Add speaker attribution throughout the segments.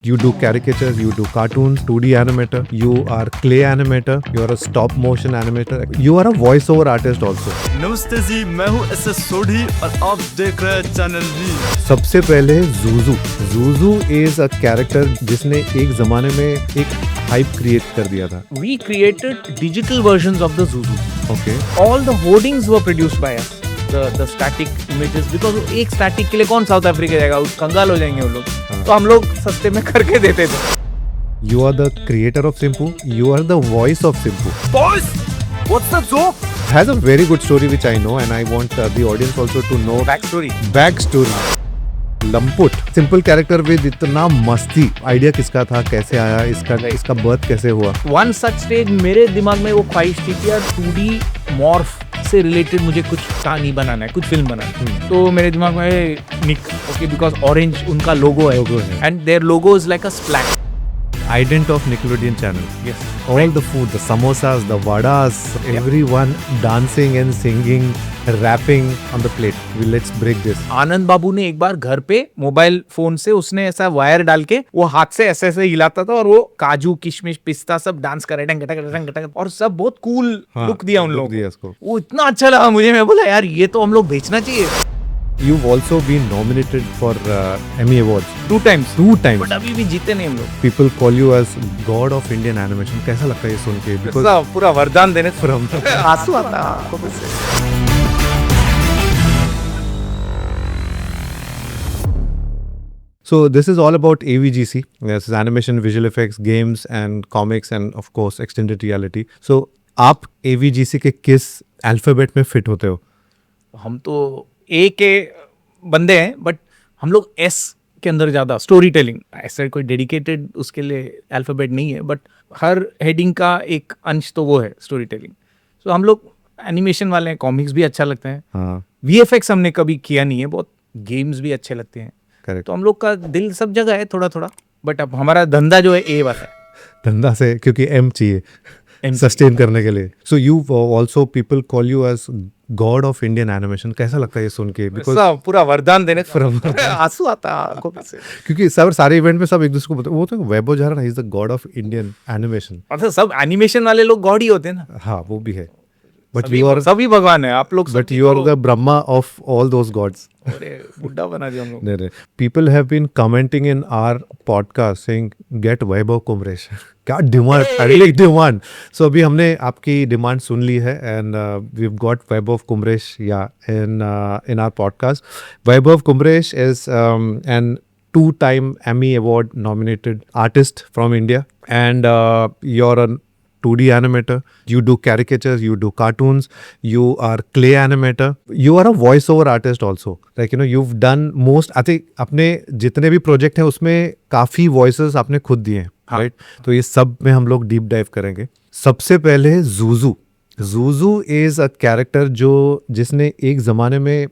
Speaker 1: You do caricatures, you do cartoons, 2D animator, you are clay animator, you are a stop motion animator, you are a voiceover artist also.
Speaker 2: नमस्ते जी, मैं हूँ SS Sodhi और आप देख रहे हैं channel V.
Speaker 1: सबसे पहले Zoozoo. Zoozoo is a character जिसने एक जमाने में एक हाइप क्रिएट कर दिया था।
Speaker 3: We created digital versions of the Zuzu.
Speaker 1: Okay
Speaker 3: All the hoardings were produced by us. The static images, because एक static के लिए कौन साउथ अफ्रीका जाएगा, कंगाल हो जाएंगे वो लोग। तो हम लोग सस्ते में करके देते थे।
Speaker 1: You are the creator of Simpu, you are the voice of Simpu.
Speaker 2: Boys, what's up, Joe?
Speaker 1: Has a very good story which I know and I want the audience also to know
Speaker 3: Backstory.
Speaker 1: backstory. Lamput simple character with इतना मस्ती, idea किसका था, कैसे आया, इसका birth कैसे हुआ?
Speaker 3: One such stage मेरे दिमाग में वो ख्वाहिश थी कि यार 2D मॉर्फ से रिलेटेड मुझे कुछ कहानी बनाना है, कुछ फिल्म बनाना है। तो मेरे दिमाग में निक, ओके, बिकॉज ऑरेंज उनका लोगो है and their logo is like a splash.
Speaker 1: Ident of Nickelodeon channel.
Speaker 3: Yes.
Speaker 1: All the food, the samosas, the vadas, everyone dancing and singing, rapping on the plate. Let's break this.
Speaker 3: आनंद बाबू ने एक बार घर पे mobile phone से उसने ऐसा wire डाल के वो हाथ से ऐसे ऐसे हिलाता था और वो काजू किशमिश पिस्ता सब डांस करे डंग डंग डंग डंग और सब बहुत कूल लुक दिया उन लोगों
Speaker 1: को।
Speaker 3: वो इतना अच्छा लगा मुझे। मैं बोला यार ये तो हम लोग बेचना चाहिए।
Speaker 1: You've also been nominated for Emmy Awards.
Speaker 3: 2 times.
Speaker 1: 2 times.
Speaker 3: But अभी भी जीते नहीं हम लोग।
Speaker 1: People call you as God of Indian animation. कैसा लगता है ये सुन के? Because
Speaker 3: ऐसा पूरा वरदान देने
Speaker 1: from
Speaker 3: आंसू आता है आंखों में से।
Speaker 1: So this is all about AVGC. This is animation, visual effects, games and comics and of course extended reality. So आप AVGC के किस अल्फाबेट में फिट होते हो?
Speaker 3: हम तो ए के बंदे हैं बट हम लोग एस के अंदर ज्यादा स्टोरी टेलिंग, ऐसा कोई डेडिकेटेड उसके लिए अल्फाबेट नहीं है बट हर हेडिंग का एक अंश तो वो है स्टोरी टेलिंग। सो हम लोग एनिमेशन वाले हैं, कॉमिक्स भी अच्छा लगता है,
Speaker 1: हाँ
Speaker 3: VFX हमने कभी किया नहीं है, बहुत गेम्स भी अच्छे लगते हैं।
Speaker 1: करेक्ट।
Speaker 3: तो हम लोग का दिल सब जगह है थोड़ा थोड़ा, बट अब हमारा धंधा जो है ए वाला है।
Speaker 1: धंधा से क्योंकि एम चाहिए सस्टेन करने के लिए। So you also people call you as god of Indian animation. कैसा लगता है ये सुन के? बिकॉज
Speaker 3: पूरा वरदान देने आंसू आता है आंखों में से।
Speaker 1: क्योंकि सब सारे इवेंट में सब एक दूसरे को वो तो वैभव झारण is the god of Indian animation.
Speaker 3: मतलब सब एनिमेशन वाले लोग गॉड ही होते हैं ना।
Speaker 1: हाँ वो भी है बट यू आर
Speaker 3: सभी भगवान है आप लोग।
Speaker 1: But you are the Brahma of all those gods.
Speaker 3: अरे बुड्ढा बना दिया हम लोग।
Speaker 1: People have been commenting in our podcast saying get Vaibhav Kumresh. क्या डिमांड, अगली डिमांड। सो अभी हमने आपकी डिमांड सुन ली है and we've got Vaibhav Kumresh in our podcast. Vaibhav Kumresh is an 2-time Emmy Award nominated artist from India and you're a 2D animator, you do caricatures, you do cartoons, you are clay animator, you are a voiceover artist also. Like you've done most, I think अपने जितने भी project हैं उसमें काफ़ी voices आपने खुद दिए हैं, राइट? तो ये सब में हम लोग डीप डाइव करेंगे। सबसे पहले Zoozoo. Juju is a character जिसने एक ज़माने में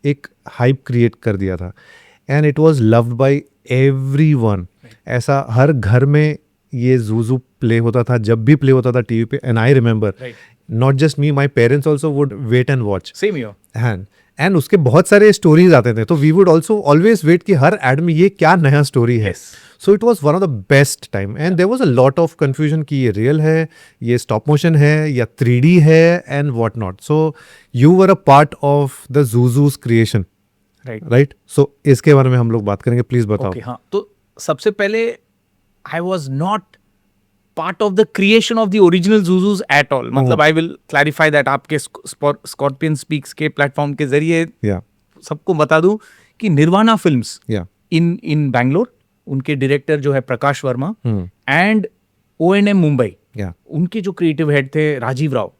Speaker 1: एक हाइप क्रिएट कर दिया था and it was loved by everyone. ऐसा हर घर में ये जूजू प्ले होता था, जब भी प्ले होता था टीवी पे। And I remember not just me, my parents also would wait and watch.
Speaker 3: Same here.
Speaker 1: And उसके बहुत सारे स्टोरीज आते थे तो we would also always wait कि हर एड में ये क्या नया स्टोरी है। So it was one of the best time and there was a lot of confusion कि ये रियल है, ये स्टॉप मोशन है या 3D है and what not. So you were a part of the zoozoos creation, right? So इसके बारे में हम लोग बात करेंगे, प्लीज बताओ।
Speaker 3: हाँ, तो सबसे पहले I was not part of the creation of the original Zuzus at all. मतलब I will clarify that आपके Scorpion Speaks के प्लेटफॉर्म के जरिए सबको बता दूं कि निर्वाणा फिल्म्स in बैंगलोर, उनके डायरेक्टर जो है प्रकाश वर्मा एंड O&M मुंबई, उनके जो क्रिएटिव हेड थे राजीव राव,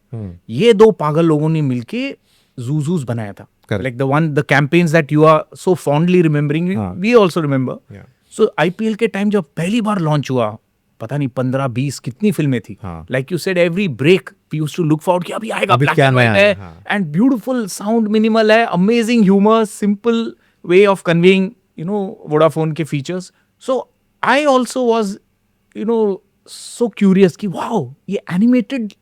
Speaker 3: ये 2 पागल लोगों ने मिलके Zuzus बनाया था। Like the campaigns that you are so fondly remembering, we also remember. So IPL के टाइम जब पहली बार लॉन्च हुआ, पता नहीं 15-20 कितनी फिल्में थी। Like you said every break we used to look forward कि अभी आएगा, ब्लैक एंड व्हाइट है एंड ब्यूटीफुल साउंड, मिनिमल है, amazing humour, simple way of conveying Vodafone के features. So I also was so curious कि wow ये animated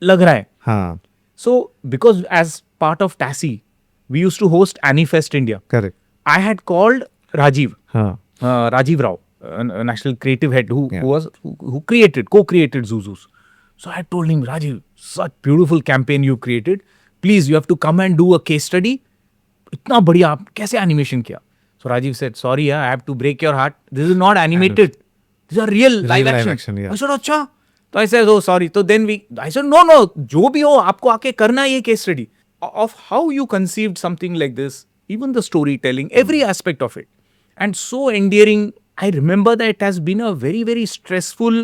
Speaker 3: लग रहा है। So because as part of TASI we used to host Anifest India.
Speaker 1: Correct.
Speaker 3: I had called Rajiv Rao a national creative head who
Speaker 1: Yeah.
Speaker 3: who co-created Zuzus. So I told him, Rajiv, such beautiful campaign you created. Please, you have to come and do a case study. इतना बढ़िया आप कैसे animation किया? So Rajiv said, sorry, I have to break your heart. This is not animated. These are real live
Speaker 1: live
Speaker 3: action.
Speaker 1: action, yeah.
Speaker 3: I said, अच्छा. तो I said, oh sorry. तो then I said, no, जो भी हो आपको आके करना है ये case study of how you conceived something like this, even the storytelling, every aspect of it, and so endearing. I remember that it has been a very, very stressful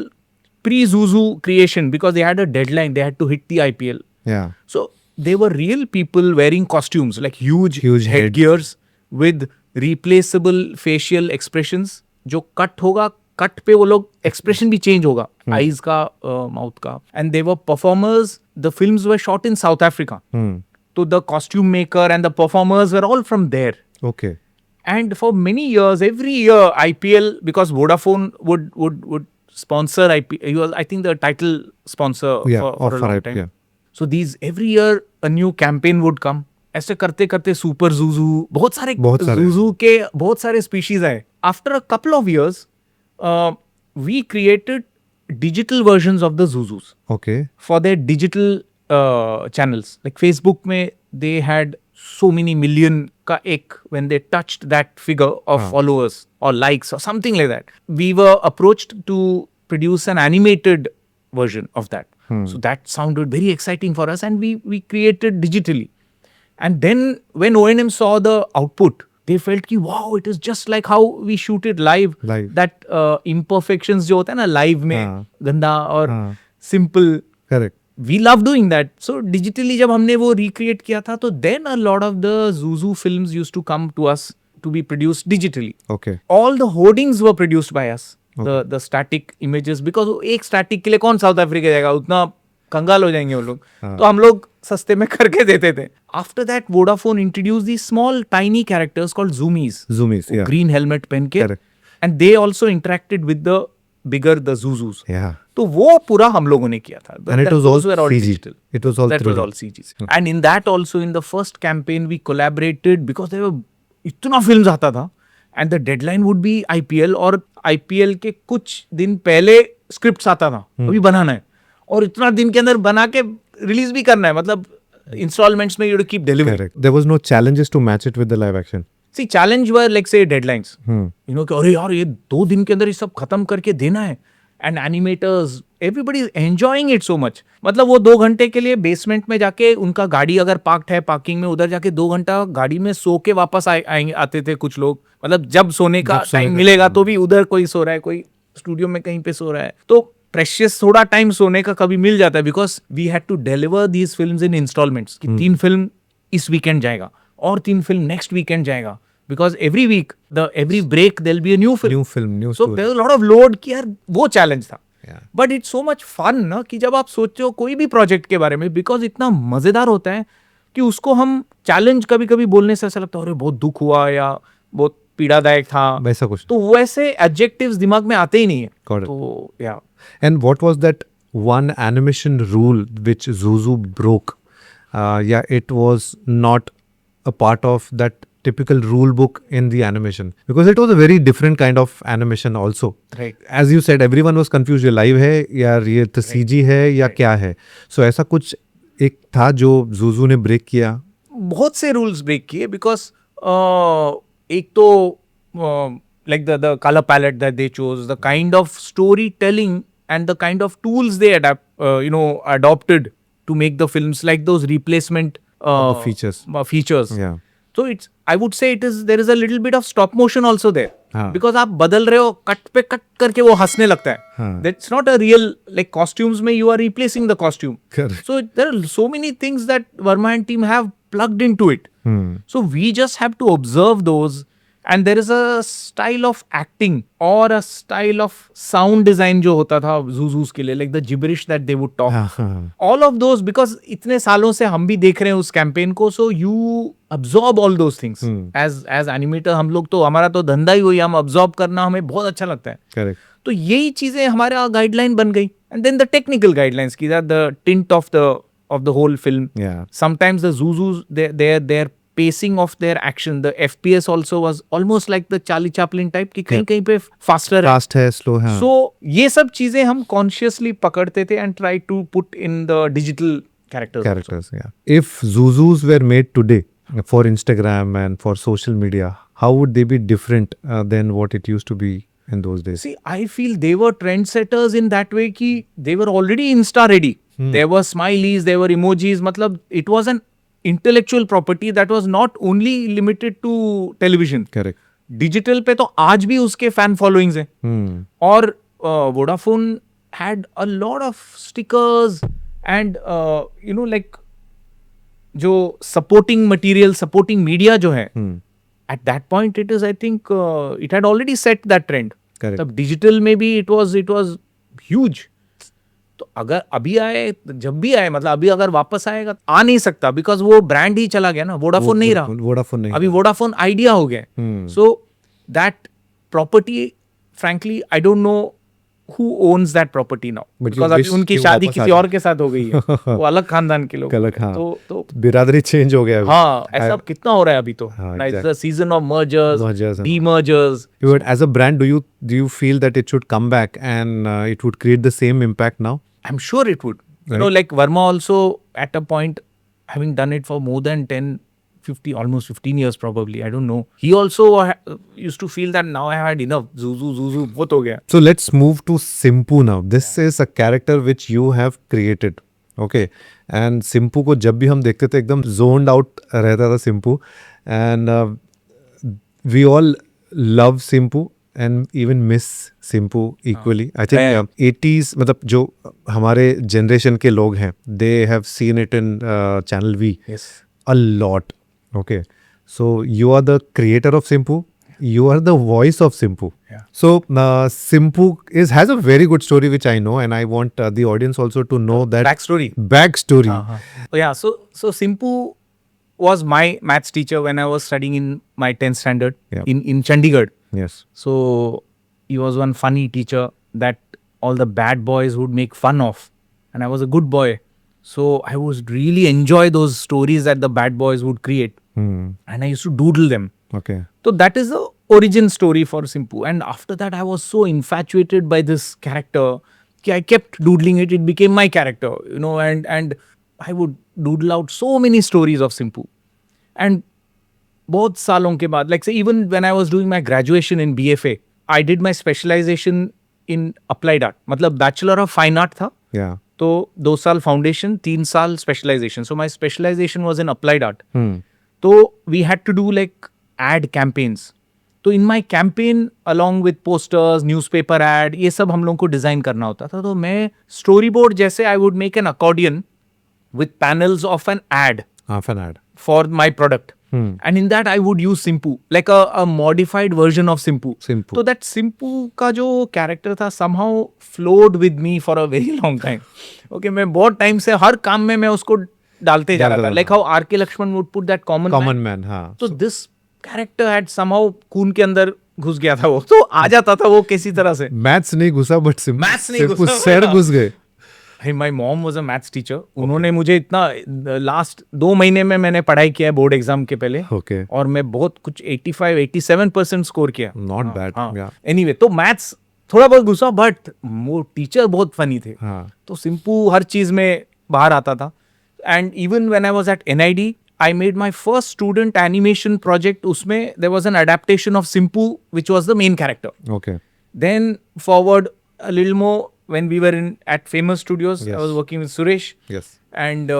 Speaker 3: pre-Zuzu creation because they had a deadline. They had to hit the IPL.
Speaker 1: Yeah.
Speaker 3: So they were real people wearing costumes, like huge
Speaker 1: Huge head.
Speaker 3: headgears with replaceable facial expressions. जो cut होगा, cut पे वो लोग expression भी change होगा, eyes का, mouth का. And they were performers. The films were shot in South Africa. So the costume maker and the performers were all from there.
Speaker 1: Okay.
Speaker 3: And for many years, every year IPL, because Vodafone would sponsor IPL. He was, I think, the title sponsor
Speaker 1: Yeah.
Speaker 3: for
Speaker 1: Or
Speaker 3: a
Speaker 1: for
Speaker 3: long
Speaker 1: IP,
Speaker 3: time.
Speaker 1: yeah.
Speaker 3: So these every year a new campaign would come. ऐसे करते करते super Zuzu, बहुत सारे Zuzu के बहुत सारे species आए. After a couple of years, we created digital versions of the Zuzus
Speaker 1: Okay.
Speaker 3: for their digital channels. Like Facebook में they had so many million का एक when they touched that figure of followers or likes or something like that. We were approached to produce an animated version of that. So that sounded very exciting for us, and we created digitally. And then when O&M saw the output, they felt कि wow, it is just like how we shoot it live.
Speaker 1: Live.
Speaker 3: That imperfections जो होता है ना live में गंदा और simple.
Speaker 1: Correct.
Speaker 3: We love doing that. So digitally जब हमने वो recreate किया था, तो then a lot of the Zuzu films used to come to us to be produced digitally.
Speaker 1: Okay.
Speaker 3: All the hoardings were produced by us. The static images, because एक static के लिए कौन साउथ अफ्रीका जाएगा, उतना कंगाल हो जाएंगे वो लोग. तो हम लोग सस्ते में करके देते थे. After that, Vodafone introduced these small tiny characters called Zoomies.
Speaker 1: Zoomies, yeah.
Speaker 3: Green helmet पहन के.
Speaker 1: Correct.
Speaker 3: And they also interacted with the bigger the Zuzus.
Speaker 1: Yeah.
Speaker 3: तो वो पूरा हम लोगों ने किया था.
Speaker 1: And it was all
Speaker 3: those were
Speaker 1: CG.
Speaker 3: digital.
Speaker 1: It was all
Speaker 3: That
Speaker 1: 3D.
Speaker 3: was all CG. And in that also, in the first campaign, we collaborated because there were इतना films आता था, and the deadline would be IPL, और IPL के कुछ दिन पहले scripts आता था, अभी बनाना है, और इतना दिन के अंदर बना के रिलीज भी करना है, मतलब installments में you have to keep delivering.
Speaker 1: Correct. There was no challenges to match it with the live action.
Speaker 3: See, challenge were like say deadlines. You know कि अरे यार ये 2 दिन के अंदर ये सब खत्म करके देना है. And animators, everybody is enjoying it so much. मतलब वो 2 घंटे के लिए बेसमेंट में जाके, उनका गाड़ी अगर पार्क्ड है पार्किंग में, उधर जाके 2 घंटा गाड़ी में सो के वापस आते थे कुछ लोग. मतलब जब सोने का टाइम मिलेगा तो भी उधर कोई सो रहा है, कोई स्टूडियो में कहीं पे सो रहा है. तो प्रेशियस थोड़ा टाइम सोने का कभी मिल जाता है, because we had to deliver these films in instalments कि 3 फिल्म इस वीकेंड जाएगा और 3 फिल्म नेक्स्ट वीकेंड जाएगा, because every week every break there will be a new film.
Speaker 1: New film, new
Speaker 3: so
Speaker 1: story.
Speaker 3: There is a lot of load कि यार वो challenge था.
Speaker 1: Yeah.
Speaker 3: But it's so much fun ना कि जब आप सोचो कोई भी प्रोजेक्ट के बारे में, बिकॉज इतना मजेदार होता है कि उसको हम चैलेंज कभी कभी बोलने से ऐसा लगता है अरे बहुत दुख हुआ या बहुत पीड़ादायक था,
Speaker 1: वैसा कुछ.
Speaker 3: तो वैसे एडजेक्टिव्स दिमाग में आते ही नहीं है.
Speaker 1: Got it.
Speaker 3: तो या
Speaker 1: And what was that one animation rule which Zuzu broke? Yeah, it was not a part of that typical rule book in the animation, because it was a very different kind of animation also.
Speaker 3: Right.
Speaker 1: As you said, everyone was confused, ये live है या ये तो CG है या क्या है. So ऐसा कुछ एक था जो Zuzu ने break किया.
Speaker 3: बहुत से रूल्स ब्रेक किए, बिकॉज एक तो like the colour palette that they chose, the kind of story telling and the kind of tools they adopted to make the films, like those replacement
Speaker 1: The features. Yeah.
Speaker 3: So it's, I would say there is a little bit of stop motion also there.
Speaker 1: हाँ.
Speaker 3: Because आप बदल रहे हो, cut पे cut करके वो हंसने लगता है.
Speaker 1: हाँ.
Speaker 3: That's not a real, like costumes में you are replacing the costume.
Speaker 1: Correct.
Speaker 3: So there are so many things that Verma and team have plugged into it. So we just have to observe those, and there is a style of acting or a style of sound design जो होता था Zuzus के लिए, like the gibberish that they would talk.
Speaker 1: हाँ.
Speaker 3: All of those, because इतने सालों से हम भी देख रहे हैं उस कैंपेन को, so you absorb all those things. As animator हम लोग तो, हमारा तो धंधा ही वही, हम absorb करना हमें बहुत अच्छा लगता है.
Speaker 1: Correct.
Speaker 3: तो यही चीजें हमारा गाइडलाइन बन गई. And then the technical guidelines की, that the tint of the whole film.
Speaker 1: Yeah.
Speaker 3: Sometimes the Zuzus, their pacing of their action, the FPS also was almost like the Charlie Chaplin type कि कहीं कहीं पे faster है.
Speaker 1: Fast है, slow है.
Speaker 3: So ये सब चीजें हम consciously पकड़ते थे and try to put in the digital characters.
Speaker 1: characters, yeah. If Zuzus were made today for Instagram and for social media, how would they be different than what it used to be in those days?
Speaker 3: See, I feel they were trendsetters in that way कि they were already Insta ready. There were smileys, there were emojis. मतलब it was an intellectual property that was not only limited to television.
Speaker 1: Correct.
Speaker 3: Digital पे तो आज भी उसके fan followings हैं. और Vodafone had a lot of stickers and you know like जो supporting material, supporting media जो है, at that point it is I think it had already set that trend.
Speaker 1: Correct.
Speaker 3: तब digital में भी it was huge. तो अगर अभी आए, जब भी आए, मतलब अभी अगर वापस आएगा आ नहीं सकता बिकॉज वो ब्रांड ही चला गया ना, वोडाफोन नहीं रहा.
Speaker 1: वोडाफोन नहीं.
Speaker 3: अभी वोडाफोन आइडिया हो गया. So that property frankly I don't know who owns that property now,
Speaker 1: But you
Speaker 3: because अभी
Speaker 1: wish
Speaker 3: उनकी
Speaker 1: कि
Speaker 3: शादी
Speaker 1: वापस आ
Speaker 3: किसी
Speaker 1: जाए.
Speaker 3: और के साथ हो गई है. वो अलग खानदान के लोग.
Speaker 1: अलग, हाँ.
Speaker 3: तो
Speaker 1: बिरादरी चेंज हो गया अभी.
Speaker 3: हाँ, ऐसा कितना हो रहा है अभी तो.
Speaker 1: हाँ,
Speaker 3: It's
Speaker 1: exactly.
Speaker 3: the season of mergers,
Speaker 1: Mergers and
Speaker 3: demergers.
Speaker 1: But as a brand, do you feel that it should come back and it would create the same impact now?
Speaker 3: I'm sure it would. You know, like Verma also at a point, having done it for more than 10, 50, almost 15 years probably, I don't know. He also used to feel that now I had enough. Zuzu, बहुत हो गया.
Speaker 1: So let's move to Simpu now. This is a character which you have created. Okay. And Simpu को जब भी हम देखते थे एकदम zoned out रहता था Simpu. And we all love Simpu and even miss Simpu equally. I think 80s मतलब जो हमारे generation के लोग हैं, they have seen it in Channel V.
Speaker 3: Yes.
Speaker 1: A lot. Okay. So you are the creator of Simpu. You are the voice of Simpu.
Speaker 3: Yeah.
Speaker 1: So Simpu has a very good story which I know, and I want the audience also to know that
Speaker 3: Backstory.
Speaker 1: backstory.
Speaker 3: So yeah, so Simpu was my maths teacher when I was studying in my 10th standard in Chandigarh.
Speaker 1: Yes.
Speaker 3: So he was one funny teacher that all the bad boys would make fun of, and I was a good boy. So I would really enjoy those stories that the bad boys would create, and I used to doodle them.
Speaker 1: Okay.
Speaker 3: So that is the origin story for Simpu. And after that, I was so infatuated by this character that I kept doodling it. It became my character, you know, and I would doodle out so many stories of Simpu. And बहुत सालों के बाद, like say even when I was doing my graduation in BFA, I did my specialization in applied art. मतलब Bachelor of Fine Art था.
Speaker 1: Yeah.
Speaker 3: तो 2 साल foundation, 3 साल specialisation. So my specialisation was in applied art. तो we had to do like ad campaigns. तो in my campaign along with posters, newspaper ad, ये सब हम लोग को डिज़ाइन करना होता था. तो मैं स्टोरी बोर्ड जैसे I would make an accordion with panels of an ad
Speaker 1: Half an ad.
Speaker 3: For my product. And in that I would use Simpu, like a modified version of Simpu.
Speaker 1: Simpu.
Speaker 3: So that Simpu का जो character था somehow flowed with me for a very long time. Okay, मैं बहुत time से हर काम में मैं उसको डालते जा रहा था. Like how R.K. Lakshman would put that common
Speaker 1: man, हाँ.
Speaker 3: So this character had somehow खून के अंदर घुस गया था वो. तो आ जाता था वो किसी तरह से.
Speaker 1: Maths नहीं घुसा but
Speaker 3: Maths नहीं
Speaker 1: Simpu
Speaker 3: घुसा,
Speaker 1: सर घुस गए.
Speaker 3: My mom was a maths teacher. उन्होंने मुझे इतना लास्ट 2 महीने में मैंने पढ़ाई किया है बोर्ड एग्जाम के पहले.
Speaker 1: Okay.
Speaker 3: और मैं बहुत कुछ 85-87% स्कोर किया.
Speaker 1: Not bad. Yeah.
Speaker 3: एनीवे तो मैथ्स थोड़ा बहुत घुसा बट वो टीचर बहुत फनी थे.
Speaker 1: हाँ.
Speaker 3: तो सिंपू हर चीज में बाहर आता था. And even when I was at NID I made my first student animation project. उसमें there was an adaptation of Simpoo which was the main character.
Speaker 1: Okay.
Speaker 3: Then forward a little more when we were at Famous Studios.
Speaker 1: Yes.
Speaker 3: I was working with Suresh.
Speaker 1: Yes.
Speaker 3: And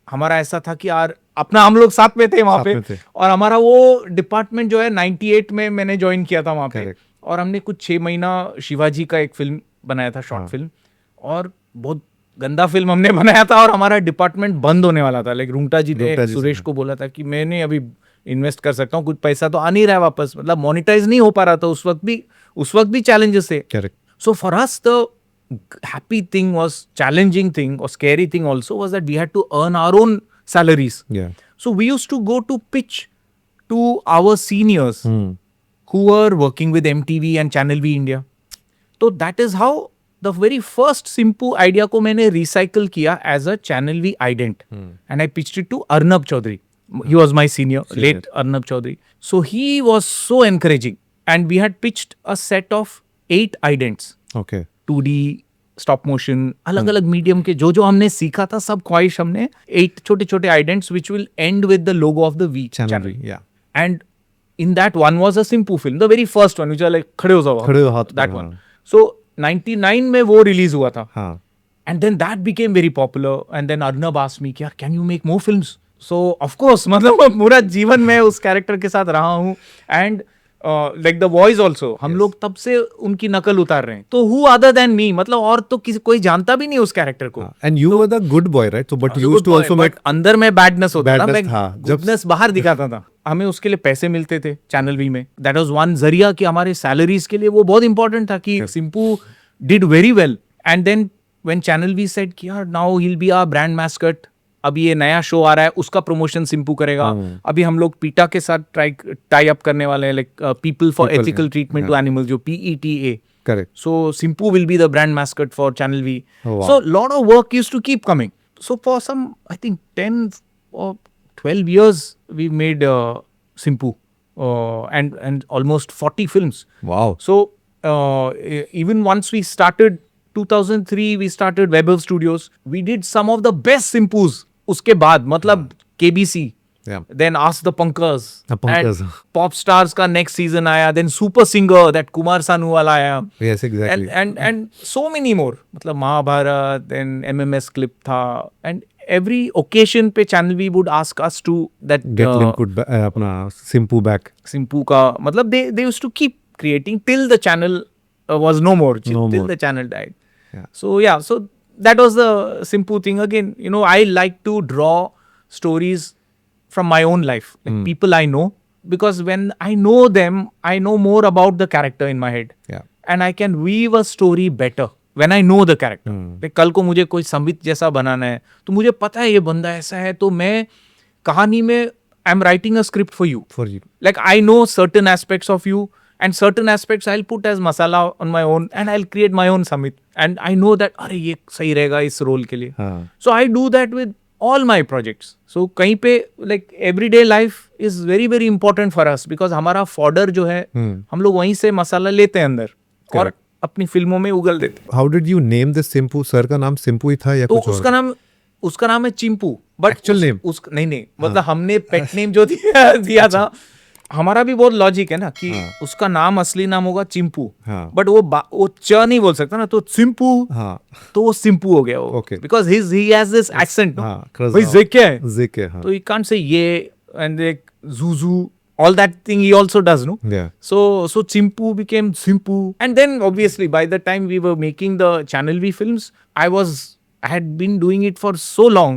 Speaker 3: हमारा ऐसा था कि यार अपना हम लोग साथ में थे वहाँ
Speaker 1: साथ
Speaker 3: पे.
Speaker 1: में थे.
Speaker 3: और हमारा वो डिपार्टमेंट जो है 98 में मैंने ज्वाइन किया था वहाँ पे.
Speaker 1: Correct.
Speaker 3: और हमने कुछ 6 महीना शिवाजी का एक फिल्म बनाया था, शॉर्ट फिल्म. और बहुत गंदा फिल्म हमने बनाया था और हमारा डिपार्टमेंट बंद होने वाला था. लाइक रूंगटा जी थे, सुरेश को बोला था कि मैंने अभी इन्वेस्ट कर सकता हूँ, कुछ पैसा तो आ नहीं रहा है वापस, मतलब मोनिटाइज नहीं हो पा रहा था. उस वक्त भी चैलेंजेस थे.
Speaker 1: Correct.
Speaker 3: So for us, the happy thing was, challenging thing or scary thing also was that we had to earn our own salaries.
Speaker 1: Yeah.
Speaker 3: So we used to go to pitch to our seniors who were working with MTV and Channel V India. So that is how the very first Simpu idea को मैंने recycle किया as a Channel V ident. And I pitched it to Arnab Chaudhary. He was my senior, late Arnab Chaudhary. So he was so encouraging. And we had pitched a set of 8 idents.
Speaker 1: Okay.
Speaker 3: 2D, stop motion, अलग अलग medium के जो हमने सीखा था सब ख्वाहिश हमने 8 छोटे छोटे idents which will end with the logo of the V
Speaker 1: Channel V, yeah.
Speaker 3: And in that one was a Simpu film, the very first one which was like खड़े हो जाओ,
Speaker 1: खड़े हो हाथ
Speaker 3: that
Speaker 1: पे,
Speaker 3: one.
Speaker 1: हाँ.
Speaker 3: So 99 में वो रिलीज हुआ था.
Speaker 1: हाँ.
Speaker 3: And then that became very popular. And then Arnab asked me, "Yaar, can you make more films?" So of course, मतलब मैं पूरा जीवन में उस कैरेक्टर के साथ रहा हूँ. And like the voice also, हम लोग तब से उनकी नकल उतार रहे हैं. तो who other than me, मतलब और तो किसी कोई जानता भी नहीं उस कैरेक्टर को.
Speaker 1: And you were the good boy, right? So but you used to also make
Speaker 3: अंदर में बैडनेस होता था.
Speaker 1: badness,
Speaker 3: मैं
Speaker 1: हाँ, जब
Speaker 3: गुडनेस बाहर दिखाता था. हमें उसके लिए पैसे मिलते थे चैनल वी में. दैट वाज वन जरिया कि हमारे सैलरीज के लिए वो बहुत इंपॉर्टेंट था कि Simpoo did very well. And then when channel we said कि यार now he will be our brand mascot, अभी ये नया शो आ रहा है उसका प्रमोशन सिंपू करेगा. अभी हम लोग पीटा के साथ टाई अप करने वाले हैं, like people for ethical treatment to animals, जो PETA.
Speaker 1: correct.
Speaker 3: So Simpu will be the brand mascot for Channel V.
Speaker 1: Oh, wow.
Speaker 3: So lot of work used to keep coming. So for some, I think 10 or 12 years we made Simpu and almost 40 films.
Speaker 1: Wow.
Speaker 3: So even once we started 2003 we started Weber Studios. We did some of the best Simpus. उसके बाद मतलब KBC.
Speaker 1: Yeah.
Speaker 3: Then Ask the Pankaj.
Speaker 1: The Pankaj.
Speaker 3: And Pop Stars का next season आया. Then Super Singer that Kumar Sanu वाला आया.
Speaker 1: Yes, exactly.
Speaker 3: And so many more. मतलब Mahabharat, then MMS clip था. And every occasion पे channel we would ask us to that
Speaker 1: Get Linkwood अपना Simpu back.
Speaker 3: Simpu का मतलब they used to keep creating till the channel was no more.
Speaker 1: No
Speaker 3: till
Speaker 1: more.
Speaker 3: the channel died.
Speaker 1: Yeah.
Speaker 3: So that was the Simpu thing. Again, you know, I like to draw stories from my own life, like people I know, because when I know them, I know more about the character in my head.
Speaker 1: Yeah.
Speaker 3: And I can weave a story better when I know the character. Like, कल को मुझे कोई संबित जैसा बनाना है तो मुझे पता है ये बंदा ऐसा है, तो मैं कहानी में I'm writing a script for you.
Speaker 1: For you.
Speaker 3: Like I know certain aspects of you and certain aspects I'll put as masala on my own and I'll create my own Samit. And I know that अरे ये सही रहेगा इस role के लिए.
Speaker 1: हाँ.
Speaker 3: So I do that with all my projects. So कहीं पे like everyday life is very very important for us because हमारा fodder जो है हम लोग वहीं से मसाला लेते हैं अंदर और अपनी फिल्मों में उगल देते हैं.
Speaker 1: How did you name this Simpu? Sir का नाम सिंपू ही था या
Speaker 3: तो
Speaker 1: कुछ और?
Speaker 3: उसका नाम है चिंपू. But
Speaker 1: Actual name?
Speaker 3: नहीं मतलब हमने पेट नेम जो दिया था, हमारा भी बहुत लॉजिक है ना कि उसका नाम असली नाम होगा चिंपू. बट वो च नहीं बोल सकता ना, तो सिंपू. तो वो सिंपू हो गया वो.
Speaker 1: Okay.
Speaker 3: Because he has this accent.
Speaker 1: हाँ,
Speaker 3: भाई ज़ेक है.
Speaker 1: Zik है, हाँ.
Speaker 3: तो you can't say ये and like Zuzu, all that thing he also does, no?
Speaker 1: Yeah.
Speaker 3: So Chimpu became Simpu. And then obviously by the time we were making the Channel V films, I had been doing it for so long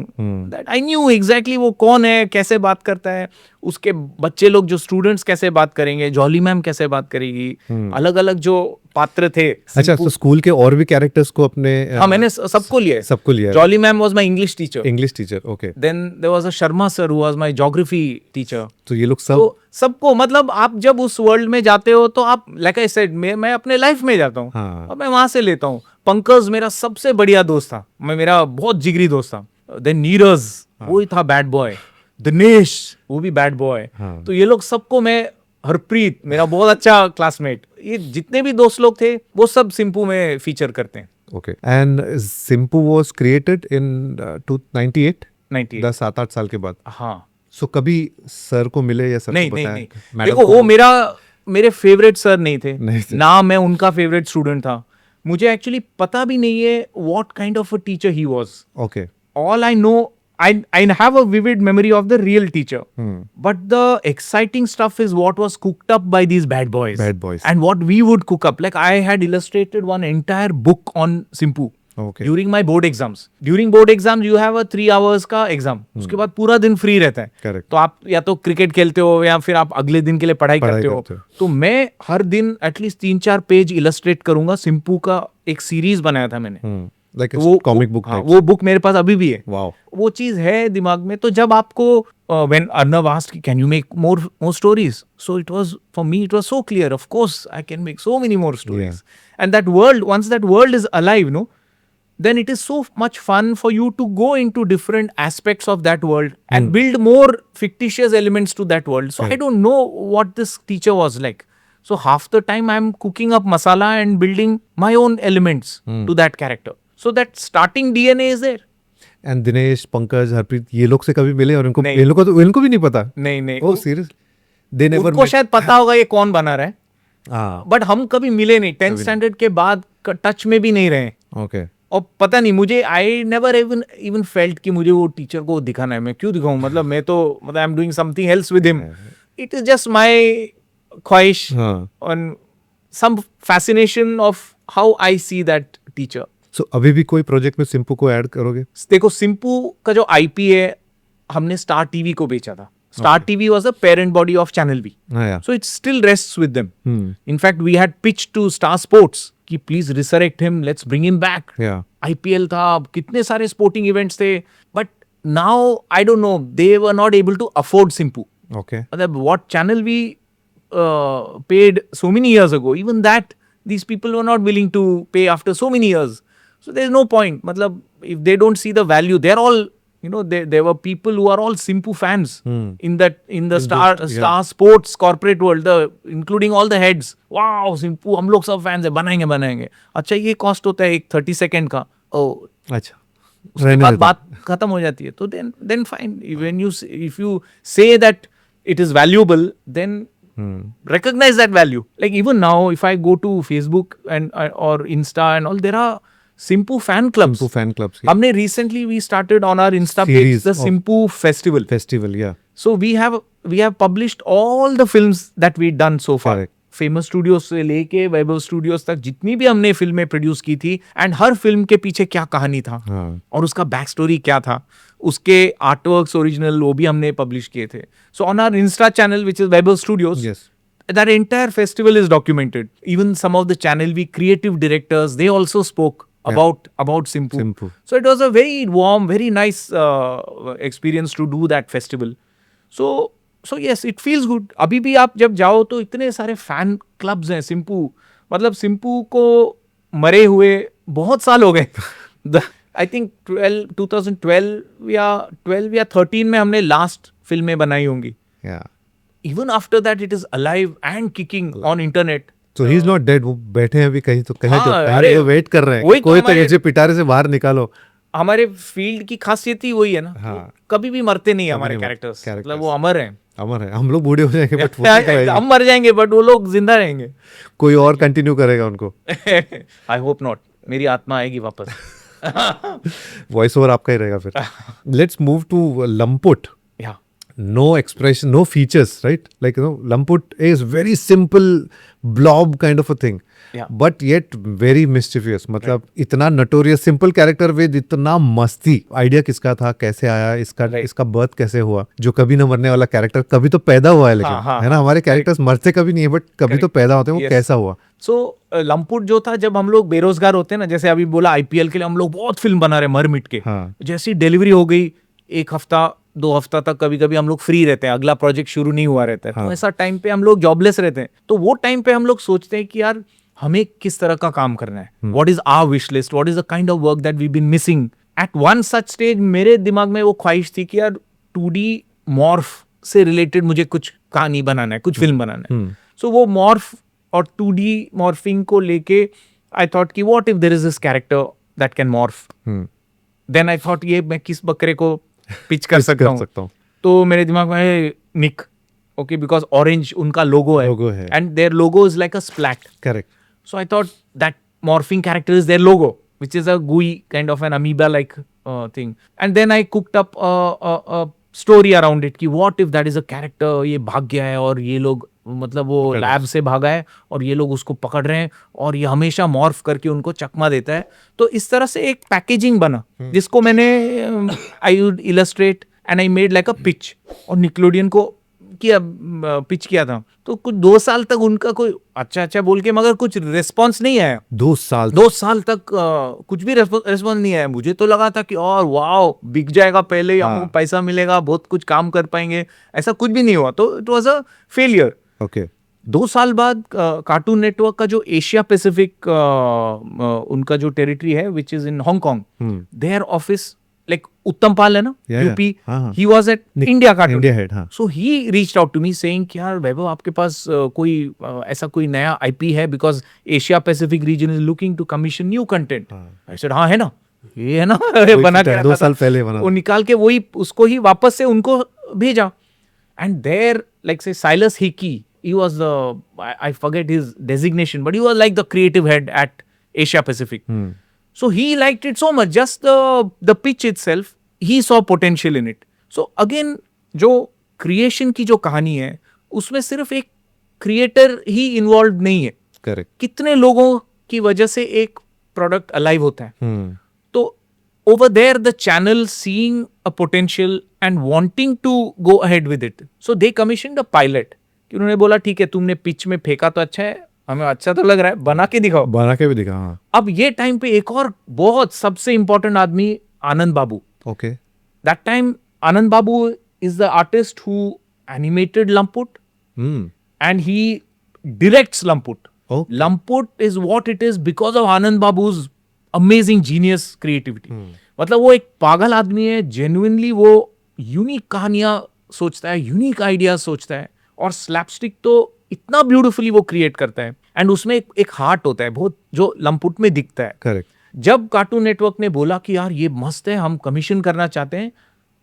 Speaker 3: that I knew exactly वो कौन है, कैसे बात करता है, उसके बच्चे लोग जो स्टूडेंट्स कैसे बात करेंगे, जॉली मैम कैसे बात करेगी, अलग अलग जो पात्र थे.
Speaker 1: अच्छा, तो स्कूल के और भी कैरेक्टर्स को अपने
Speaker 3: हाँ मैंने सबको लिया.
Speaker 1: सबको लिया.
Speaker 3: Jolly ma'am was my English teacher.
Speaker 1: English teacher, okay.
Speaker 3: Then there was a Sharma sir who was my geography teacher.
Speaker 1: तो ये लोग सब
Speaker 3: तो सबको मतलब आप जब उस वर्ल्ड में जाते हो तो आप लाइक आई सेड मैं अपने लाइफ में जाता हूँ.
Speaker 1: हाँ.
Speaker 3: और मैं वहां से लेता हूँ. पंकज मेरा सबसे बढ़िया दोस्त था, मेरा बहुत जिगरी दोस्त था. देन नीरज वो ही था बैड बॉय. दिनेश वो भी बैड बॉय. तो ये लोग सबको मैं, हरप्रीत मेरा बहुत अच्छा क्लासमेट, ये जितने भी दोस्त लोग थे वो सब सिंपू में फीचर करते हैं.
Speaker 1: Okay. And Simpoo was created in 98 10 7-8 साल के बाद.
Speaker 3: हाँ.
Speaker 1: सो कभी सर को मिले या सर को
Speaker 3: नहीं.
Speaker 1: बताया?
Speaker 3: देखो वो मेरे फेवरेट सर नहीं थे
Speaker 1: ना.
Speaker 3: मैं उनका फेवरेट स्टूडेंट था. मुझे एक्चुअली पता भी नहीं है what kind of a teacher he was.
Speaker 1: Okay.
Speaker 3: All I know, I have a vivid memory of the real teacher. But the exciting stuff is what was cooked up by these bad boys.
Speaker 1: Bad boys.
Speaker 3: And what we would cook up. Like I had illustrated one entire book on Simpu.
Speaker 1: Okay.
Speaker 3: During my board exams. During board exams, you have a 3 hours का exam. उसके बाद पूरा दिन free रहता है.
Speaker 1: Correct.
Speaker 3: तो आप या तो क्रिकेट खेलते हो या फिर आप अगले दिन के लिए पढ़ाई करते हो. तो मैं हर दिन एटलीस्ट 3-4 पेज इलस्ट्रेट करूंगा. सिंपू का एक सीरीज बनाया था मैंने.
Speaker 1: Like comic book.
Speaker 3: वो बुक मेरे पास अभी भी है.
Speaker 1: वाओ.
Speaker 3: वो चीज है दिमाग में. तो जब आपको when Arnab asked can you make more stories, so it was for me it was so clear, of course I can make so many more stories. And that world, once that world is alive, no, then it is so much fun for you to go into different aspects of that world and build more fictitious elements to that world. So I don't know what this teacher was like. So half the time I'm cooking up masala and building my own elements to that character. So that starting DNA is there.
Speaker 1: And Dinesh, Pankaj, Harpreet, ये लोग से कभी मिले और इनको
Speaker 3: नहीं।
Speaker 1: इनको भी नहीं पता?
Speaker 3: नहीं
Speaker 1: ओह सीरियस? दे नेवर
Speaker 3: उनको शायद पता होगा ये कौन बना रहा है,
Speaker 1: हाँ,
Speaker 3: बट हम कभी मिले नहीं. 10th स्टैंडर्ड के बाद टच में भी नहीं रहे.
Speaker 1: ओके.
Speaker 3: और पता नहीं मुझे, आई नेवर इवन फेल्ट कि मुझे वो टीचर को दिखाना है. मैं क्यों दिखाऊं, मतलब मैं तो मतलब I am doing something else with him. It is just my ख्वाहिश on some fascination of how I see that teacher.
Speaker 1: So अभी भी कोई प्रोजेक्ट में सिंपू को ऐड करोगे?
Speaker 3: देखो सिंपू का जो आईपी है हमने स्टार टीवी को बेचा था. Star TV was the parent body of channel V. So it still rests with them. In fact, we had pitched to Star Sports कि please resurrect him, let's bring him back.
Speaker 1: Yeah.
Speaker 3: IPL था, कितने सारे sporting events थे, but now I don't know, they were not able to afford Simpu.
Speaker 1: Okay.
Speaker 3: मतलब what channel we paid so many years ago, even that these people were not willing to pay after so many years. So there's no point. मतलब if they don't see the value, they're all, you know, there were people who are all Simpu fans in the Star Sports corporate world, including all the heads. Wow, Simpu, हम लोग सब fans है, बनाएंगे. अच्छा ये cost होता है एक 30 second का. Oh,
Speaker 1: अच्छा.
Speaker 3: उसके बाद बात खत्म हो जाती है. तो then fine. If you say that it is valuable, then recognize that value. Like even now, if I go to Facebook and or Insta and all, there are Simpu fan clubs.
Speaker 1: Simpu fan clubs. Yeah.
Speaker 3: हमने recently we started on our Insta
Speaker 1: Series
Speaker 3: page the
Speaker 1: of
Speaker 3: Simpu Festival.
Speaker 1: Festival, yeah.
Speaker 3: So we have published all the films that we've done so far.
Speaker 1: Correct.
Speaker 3: Famous Studios से लेके वैभव studios तक जितनी भी हमने फिल्में produce की थी, and her film के पीछे क्या कहानी था और उसका बैक स्टोरी क्या था, उसके आर्टवर्क्स ओरिजिनल वो भी हमने पब्लिश किए थे. So on our Insta channel which is Vaibhav studios,
Speaker 1: Yes.
Speaker 3: that entire festival is documented. Even some of the channel we creative directors, they also spoke about Simpu. So it was a very warm, very nice experience to do that festival. So yes, it feels good. अभी भी आप जब जाओ तो इतने सारे fan clubs हैं Simpu. मतलब Simpu को मरे हुए बहुत साल हो गए. I think 2012 या 13 में हमने लास्ट फिल्में बनाई होंगी.
Speaker 1: Yeah.
Speaker 3: Even after that, it is alive and kicking on internet.
Speaker 1: So he's not dead. वो बैठे हैं अभी कहीं तो
Speaker 3: अरे,
Speaker 1: वेट कर रहे हैं
Speaker 3: वही
Speaker 1: कोई
Speaker 3: तो
Speaker 1: तो ऐसे पिटारे से बाहर निकालो.
Speaker 3: हमारे फील्ड की खासियत ही वही है ना.
Speaker 1: हाँ.
Speaker 3: कभी भी मरते नहीं हमारे
Speaker 1: नहीं
Speaker 3: कैरेक्टर्स.
Speaker 1: characters.
Speaker 3: मतलब वो अमर हैं.
Speaker 1: अमर है. हम लोग बूढ़े हो जाएंगे बट
Speaker 3: हम मर जाएंगे बट वो लोग जिंदा रहेंगे.
Speaker 1: कोई और कंटिन्यू करेगा उनको.
Speaker 3: I hope not. मेरी आत्मा आएगी वापस.
Speaker 1: वॉइस ओवर आपका ही रहेगा फिर. Let's move to Lamput.
Speaker 3: या
Speaker 1: No expression, no features, right? Like, you know, Lamput is very simple blob kind of a thing.
Speaker 3: Yeah.
Speaker 1: But yet very mischievous. मतलब इतना notorious simple character with इतना मस्ती. Idea किसका था, कैसे आया, इसका बर्थ कैसे हुआ? जो कभी न मरने वाला कैरेक्टर कभी तो पैदा हुआ है, लेकिन है ना, हमारे कैरेक्टर्स मरते कभी नहीं है बट कभी तो पैदा होते हैं. वो कैसा हुआ?
Speaker 3: सो लंपुट जो था, जब हम लोग बेरोजगार होते हैं ना, जैसे अभी बोला आईपीएल के लिए हम लोग बहुत फिल्म बना रहे मर मिट के. जैसी डिलीवरी हो गई, एक हफ्ता 2 हफ्ता तक कभी कभी हम लोग फ्री रहते हैं, अगला प्रोजेक्ट शुरू नहीं हुआ रहता है. तो ऐसा टाइम पे हम लोग जॉबलेस रहते हैं. तो वो टाइम पे हम लोग सोचते हैं कि यार हमें किस तरह का काम करना है. What is our wish list, what is the kind of work that we been missing. At one such stage मेरे दिमाग में वो ख्वाहिश थी कि यार 2D मॉर्फ से रिलेटेड मुझे कुछ कहानी बनाना है, कुछ फिल्म बनाना है. सो वो मॉर्फ और 2D मॉर्फिंग को लेके आई थॉट कि what if there is this character that can morph. Then I thought ये मैं किस बकरे को पिच कर सकता हूँ. तो मेरे दिमाग में है निक. ओके, बिकॉज ऑरेंज उनका लोगो है and their logo is like a splat.
Speaker 1: Correct.
Speaker 3: So I thought that morphing character is their logo, which is a gooey kind of an amoeba like thing. And then I cooked up a story around it कि what if that is a character, ये भाग गया है और ये लोग मतलब वो लैब से भागा है और ये लोग उसको पकड़ रहे हैं और ये हमेशा मॉर्फ करके उनको चकमा देता है. तो इस तरह से एक पैकेजिंग बना जिसको मैंने I would illustrate and I made like a pitch और निकलोडियन को किया, पिच किया था. तो कुछ 2 साल तक उनका कोई अच्छा बोल के मगर कुछ रिस्पॉन्स नहीं आया.
Speaker 1: 2 साल
Speaker 3: 2 साल तक कुछ भी रिस्पॉन्स नहीं आया. मुझे तो लगा था कि और वाओ बिक जाएगा पहले, हमको पैसा मिलेगा, बहुत कुछ काम कर पाएंगे. ऐसा कुछ भी नहीं हुआ. तो it was a failure.
Speaker 1: Okay.
Speaker 3: 2 साल बाद कार्टून नेटवर्क का जो एशिया पैसिफिक उनका जो टेरिटरी है which is in Hong Kong, their office like Uttam Pal है ना,
Speaker 1: Yeah, yeah.
Speaker 3: यूपी,
Speaker 1: हाँ.
Speaker 3: He was at India cartoon,
Speaker 1: India head, हाँ.
Speaker 3: So he reached out to me saying कि यार वैभव आपके पास ऐसा कोई नया आईपी है, because Asia Pacific region is looking to commission new content. I said हाँ है ना, ये है ना बना के
Speaker 1: 2 साल पहले बना.
Speaker 3: वो निकाल के वही उसको ही वापस से उनको भेजा. एंड देयर लाइक से Silas Hickey, he was the I forget his designation, but he was like the creative head at Asia Pacific. So he liked it so much, just the pitch itself, he saw potential in it. So again, जो creation की जो कहानी है उसमें सिर्फ एक creator ही involved नहीं है.
Speaker 1: करेक्ट.
Speaker 3: कितने लोगों की वजह से एक product alive होता है. तो over there the channel seeing a potential and wanting to go ahead with it, so they commissioned a pilot. कि उन्होंने बोला ठीक है तुमने पिच में फेंका तो अच्छा है, हमें अच्छा तो लग रहा है, बना के दिखाओ.
Speaker 1: बना के भी दिखा. हाँ.
Speaker 3: अब ये टाइम पे एक और बहुत सबसे इंपॉर्टेंट आदमी Anand Babu.
Speaker 1: Okay.
Speaker 3: That time Anand Babu is the artist who animated Lamput and he directs Lamput.
Speaker 1: Okay.
Speaker 3: Lamput is what it is because of Anand Babu's amazing genius creativity. मतलब वो एक पागल आदमी है, जेन्युइनली वो यूनिक कहानियां सोचता है, यूनिक आइडियाज सोचता है, और स्लैपस्टिक तो इतना ब्यूटीफुली वो क्रिएट करता है. एंड उसमें एक हार्ट होता है बहुत, जो लंपुट में दिखता है.
Speaker 1: करेक्ट.
Speaker 3: जब कार्टून नेटवर्क ने बोला कि यार ये मस्त है, हम कमीशन करना चाहते हैं,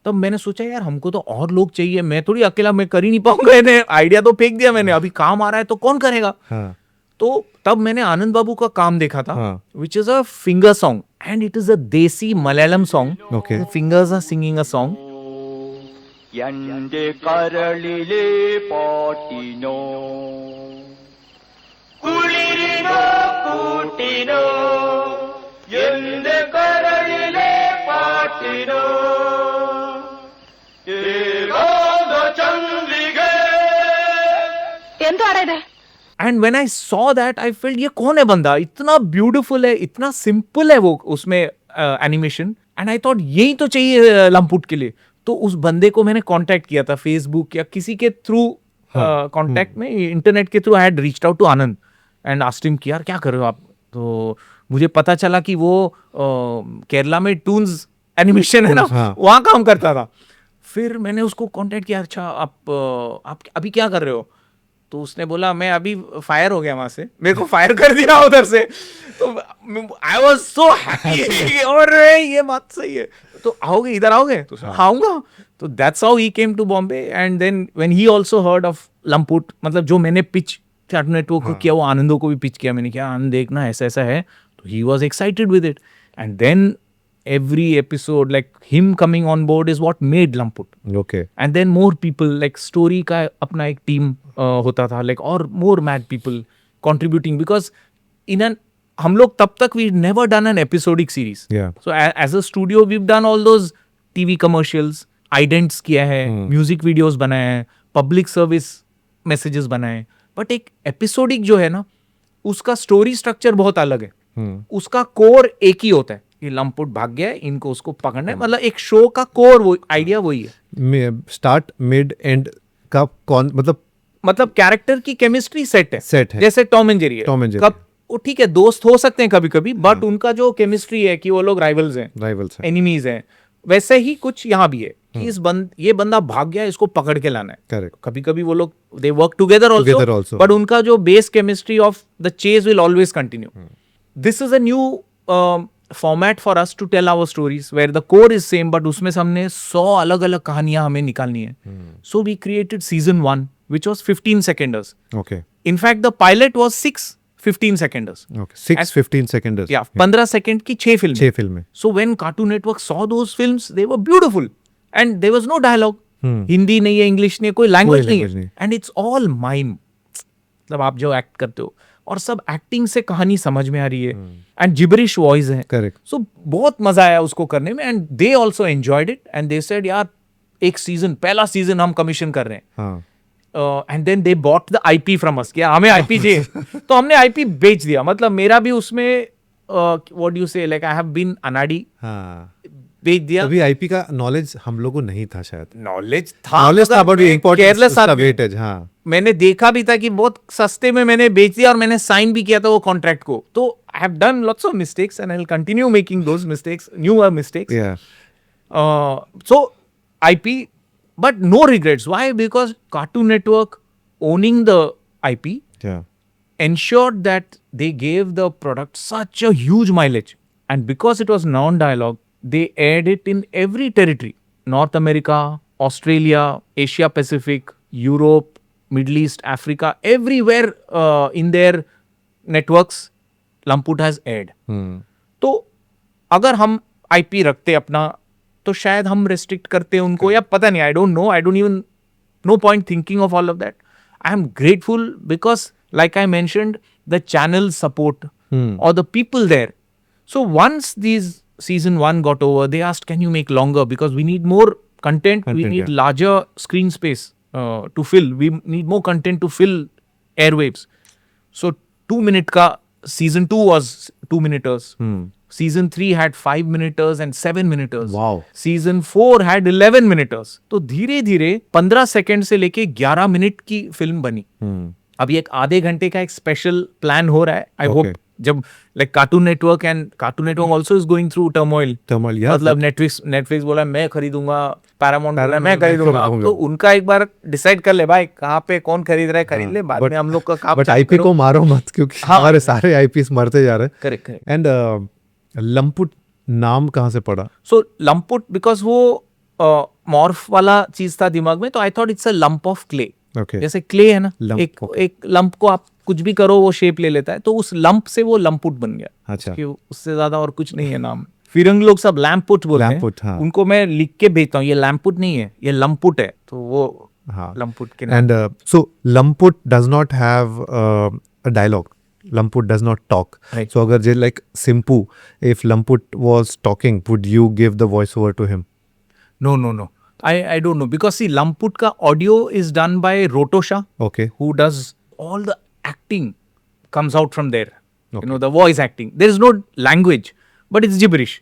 Speaker 3: तब मैंने सोचा यार हमको तो और लोग चाहिए, मैं थोड़ी अकेला मैं कर ही नहीं पाऊंगा. आइडिया तो फेंक दिया मैंने, अभी काम आ रहा है तो कौन करेगा.
Speaker 1: हाँ.
Speaker 3: तो तब मैंने आनंद बाबू का काम देखा था,
Speaker 1: हाँ.
Speaker 3: Which is a finger song and it is a desi Malayalam song.
Speaker 1: Okay.
Speaker 3: Fingers are singing a song.
Speaker 4: എന്റെ കരളിലെ പാട്ടിനോ കുളിരിനോ കൂട്ടിനോ എന്റെ കരളിലെ പാട്ടിനോ ഏകാന്ത ചന്ദ്രികേ.
Speaker 5: എന്താണ് ഇത്?
Speaker 3: And when I saw that I felt ये कौन है बंदा, इतना ब्यूटीफुल है, इतना सिंपल है वो उसमें एनिमेशन. एंड आई थॉट यही तो चाहिए लंपुट के लिए. तो उस बंदे को मैंने कांटेक्ट किया था फेसबुक या किसी के थ्रू कांटेक्ट में, इंटरनेट के through I had reached out to Anand and asked him कि यार क्या कर रहे हो आप. तो मुझे पता चला कि वो केरला में टून्स एनिमेशन है ना, वहाँ काम करता था. फिर मैंने उसको कांटेक्ट किया, अच्छा आप अभी क्या कर रहे हो. तो उसने बोला मैं अभी फायर हो गया वहां से, मेरे को फायर कर दिया उधर से. तो आई वाज सो हैप्पी, और ये बात सही है, तो आओगे इधर आओगे. तो आऊंगा. तो that's how he came to Bombay. And then when he also heard of Lamput, मतलब जो मैंने पिच कार्टून नेटवर्क को किया, वो आनंदो को भी पिच किया मैंने, क्या आनंद देखना ऐसा ऐसा है. तो he was excited with it. And then every episode like him coming on board is what made Lamput.
Speaker 1: Okay.
Speaker 3: And then more people like story का अपना एक team होता था, like और more mad people contributing, because in an हम लोग तब तक we never done an episodic series.
Speaker 1: Yeah.
Speaker 3: So as a studio we've done all those TV commercials, idents किया है, music videos बनाए हैं, public service messages बनाए हैं, but एक episodic जो है ना, उसका story structure बहुत अलग है. उसका core एक ही होता है, ये लंपुट भाग गया है, इनको उसको पकड़ना है. मतलब एक शो का कोर वो आइडिया वही है.
Speaker 1: स्टार्ट मिड एंड का कौन
Speaker 3: मतलब कैरेक्टर की केमिस्ट्री सेट है. जैसे टॉम एंड जेरी है.
Speaker 1: Tom and Jerry.
Speaker 3: कब वो ठीक है दोस्त हो सकते हैं कभी कभी, बट उनका जो केमिस्ट्री है कि वो लोग राइवल्स हैं, एनिमीज हैं, वैसे ही कुछ यहाँ भी है कि ये बंदा भाग गया, इसको पकड़ के लाना है.
Speaker 1: करेक्ट.
Speaker 3: कभी कभी वो लोग they work together also, but उनका जो base chemistry of the chase will always continue. This is a new format for us to tell our stories where the core is same, but उसमें से हमने 100 अलग अलग कहानियां हमें निकालनी है. So we created season 1 which was 15 seconders.
Speaker 1: Okay.
Speaker 3: In fact, the pilot was 6 15 seconders.
Speaker 1: Okay. 6 15 seconders.
Speaker 3: Yeah, 15 second की 6 फिल्म.
Speaker 1: 6 फिल्में.
Speaker 3: So when Cartoon Network saw those films, they were beautiful, and there was no dialogue. Hindi नहीं है, English नहीं है, कोई language नहीं है, and it's all mime. मतलब आप जो एक्ट करते हो और सब एक्टिंग से कहानी समझ में आ रही है, एंड जिबरिश वॉइस है.
Speaker 1: करेक्ट.
Speaker 3: सो बहुत मजा आया उसको करने में, and they also enjoyed it, and they said यार एक सीजन, पहला सीजन हम कमीशन कर रहे हैं.
Speaker 1: हाँ.
Speaker 3: And then they bought the IP from us, क्या हमें आईपी चाहिए. तो हमने आईपी बेच दिया. मतलब मेरा भी उसमें व्हाट डू यू से, लाइक आई हैव बीन अनाड़ी बेच दिया।
Speaker 1: अभी आईपी का नॉलेज हम लोगों को नहीं था शायद।
Speaker 3: नॉलेज था,
Speaker 1: नॉलेज था, बट
Speaker 3: केयरलेस
Speaker 1: इम्पोर्टेंट वेटेज। हाँ,
Speaker 3: मैंने देखा भी था कि बहुत सस्ते में मैंने बेच दिया और मैंने साइन भी किया था वो कॉन्ट्रैक्ट को। तो आई have done lots of mistakes and I will continue making those mistakes, newer mistakes.
Speaker 1: या
Speaker 3: So IP, but no regrets. Why? Because Cartoon Network owning the IP
Speaker 1: या
Speaker 3: ensured that they gave the product such a huge mileage. And because it was non-dialogue, they aired it in every territory. North America, Australia, Asia Pacific, Europe, Middle East, Africa, everywhere in their networks, Lamput has aired. तो अगर हम IP रखते अपना तो शायद हम restrict करते उनको, या पता नहीं, I don't know, I don't even know point thinking of all of that. I am grateful because like I mentioned, the channel support or the people there. So once these season 1 got over, they asked, can you make longer? Because we need more content, we need
Speaker 1: yeah.
Speaker 3: larger screen space to fill. We need more content to fill airwaves. So 2-minute ka season 2 was 2-minuters. Season 3 had 5-minuters and 7-minuters.
Speaker 1: Wow.
Speaker 3: Season 4 had 11-minuters. तो धीरे धीरे 15 second से लेके 11 minute की film बनी. अभी एक आधे घंटे का एक स्पेशल प्लान हो रहा है. आई होप जब like cartoon network also is going through turmoil. मतलब नेटफ्लिक्स बोला मैं खरीदूंगा, पैरामाउंट बोला मैं खरीदूंगा. तो उनका एक बार डिसाइड कर ले भाई कहाँ पे कौन खरीद रहा है, खरीद ले. बाद में हम लोग का काम.
Speaker 1: बट आईपी को मारो मत, क्योंकि हमारे सारे आईपीस मरते जा रहे हैं.
Speaker 3: करेक्ट.
Speaker 1: एंड लंपुट नाम कहाँ से पड़ा?
Speaker 3: सो लंपुट बिकॉज वो मॉर्फ वाला चीज था दिमाग में, तो I thought it's a lump of clay. जैसे क्ले है ना, एक लंप को आप कुछ भी करो वो शेप ले लेता है, तो उस लंप से वो लंपुट बन गया.
Speaker 1: अच्छा.
Speaker 3: उससे ज्यादा और कुछ नहीं है नाम. फिरंग लोग सब लैम्पुट बोलते हैं.
Speaker 1: हाँ.
Speaker 3: उनको मैं लिख के भेजता हूँ, ये लैम्पुट नहीं है, ये लंपुट है. तो वो लंपुट के नाम.
Speaker 1: And so Lamput does not have a dialogue. Lamput does not talk.
Speaker 3: Right.
Speaker 1: So agar like Simpu, if Lamput was talking, would you give the voiceover to him?
Speaker 3: No. I don't know, because see, Lamput ka audio is done by Rotosha.
Speaker 1: Okay.
Speaker 3: Who does all the acting comes out from there. Okay. You know, the voice acting. There is no language, but it's gibberish.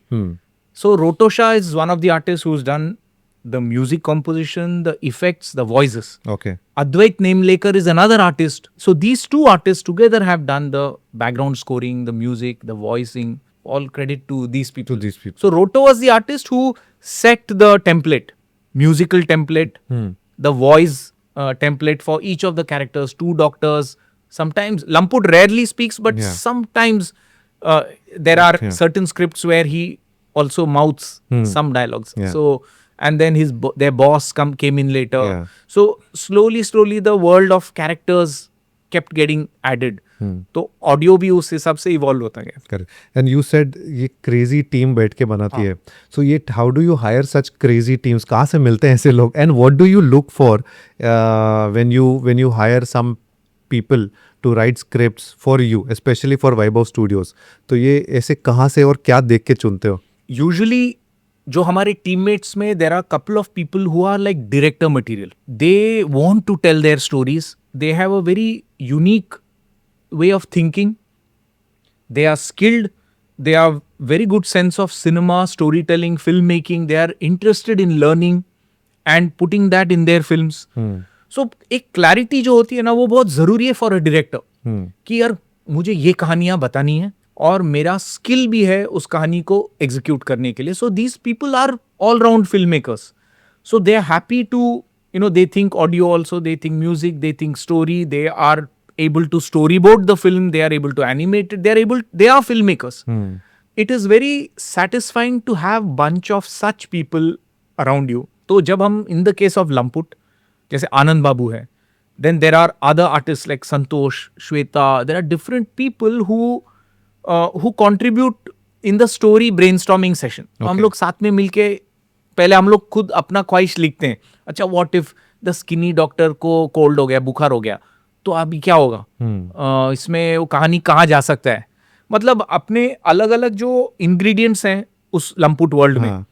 Speaker 3: So Rotosha is one of the artists who's done the music composition, the effects, the voices.
Speaker 1: Okay.
Speaker 3: Advait Nemlekar is another artist. So these two artists together have done the background scoring, the music, the voicing. All credit to these people. So Roto was the artist who set the template, musical template, the voice template for each of the characters. 2 doctors. Sometimes Lamput rarely speaks, but sometimes there are certain scripts where he also mouths some dialogues. So and then their boss came in later. So slowly the world of characters kept getting added. तो audio भी उस हिसाब से evolve होता गया.
Speaker 1: Correct. And you said ये crazy team बैठ के बनाती है. सो ये how do you hire such crazy teams? कहाँ से मिलते हैं ऐसे लोग? And what do you look for when you hire some people to write scripts for you, especially for Vaibhav studios? तो ये ऐसे कहाँ से और क्या देख के चुनते हो?
Speaker 3: यूजुअली जो हमारे टीममेट्स में there are couple of people who are like director material. They want to tell their stories. They have a very unique way of thinking. They are skilled. They have very good sense of cinema, storytelling, filmmaking. They are interested in learning and putting that in their films. So एक clarity जो होती है ना, वो बहुत जरूरी है for a director. कि यार मुझे ये कहानियां बतानी है और मेरा स्किल भी है उस कहानी को एग्जीक्यूट करने के लिए. So these people are all round filmmakers. So they are happy to, you know, they think audio also, they think music, they think story. They are able to storyboard the film, they are able to animate it, they are filmmakers. It is very satisfying to have bunch of such people around you. तो जब हम in the case of Lamput, जैसे आनंद बाबू है, then there are other artists like Santosh, Shweta, there are different people who contribute in the story brainstorming session. Okay. हम लोग साथ में मिलके पहले हम लोग खुद अपना ख्वाहिश लिखते हैं. अच्छा, what if the skinny doctor को कोल्ड हो गया, बुखार हो गया, तो अभी क्या होगा? इसमें वो कहानी कहाँ जा सकता है? मतलब अपने अलग अलग जो इंग्रेडिएंट्स हैं उस लंपुट वर्ल्ड में.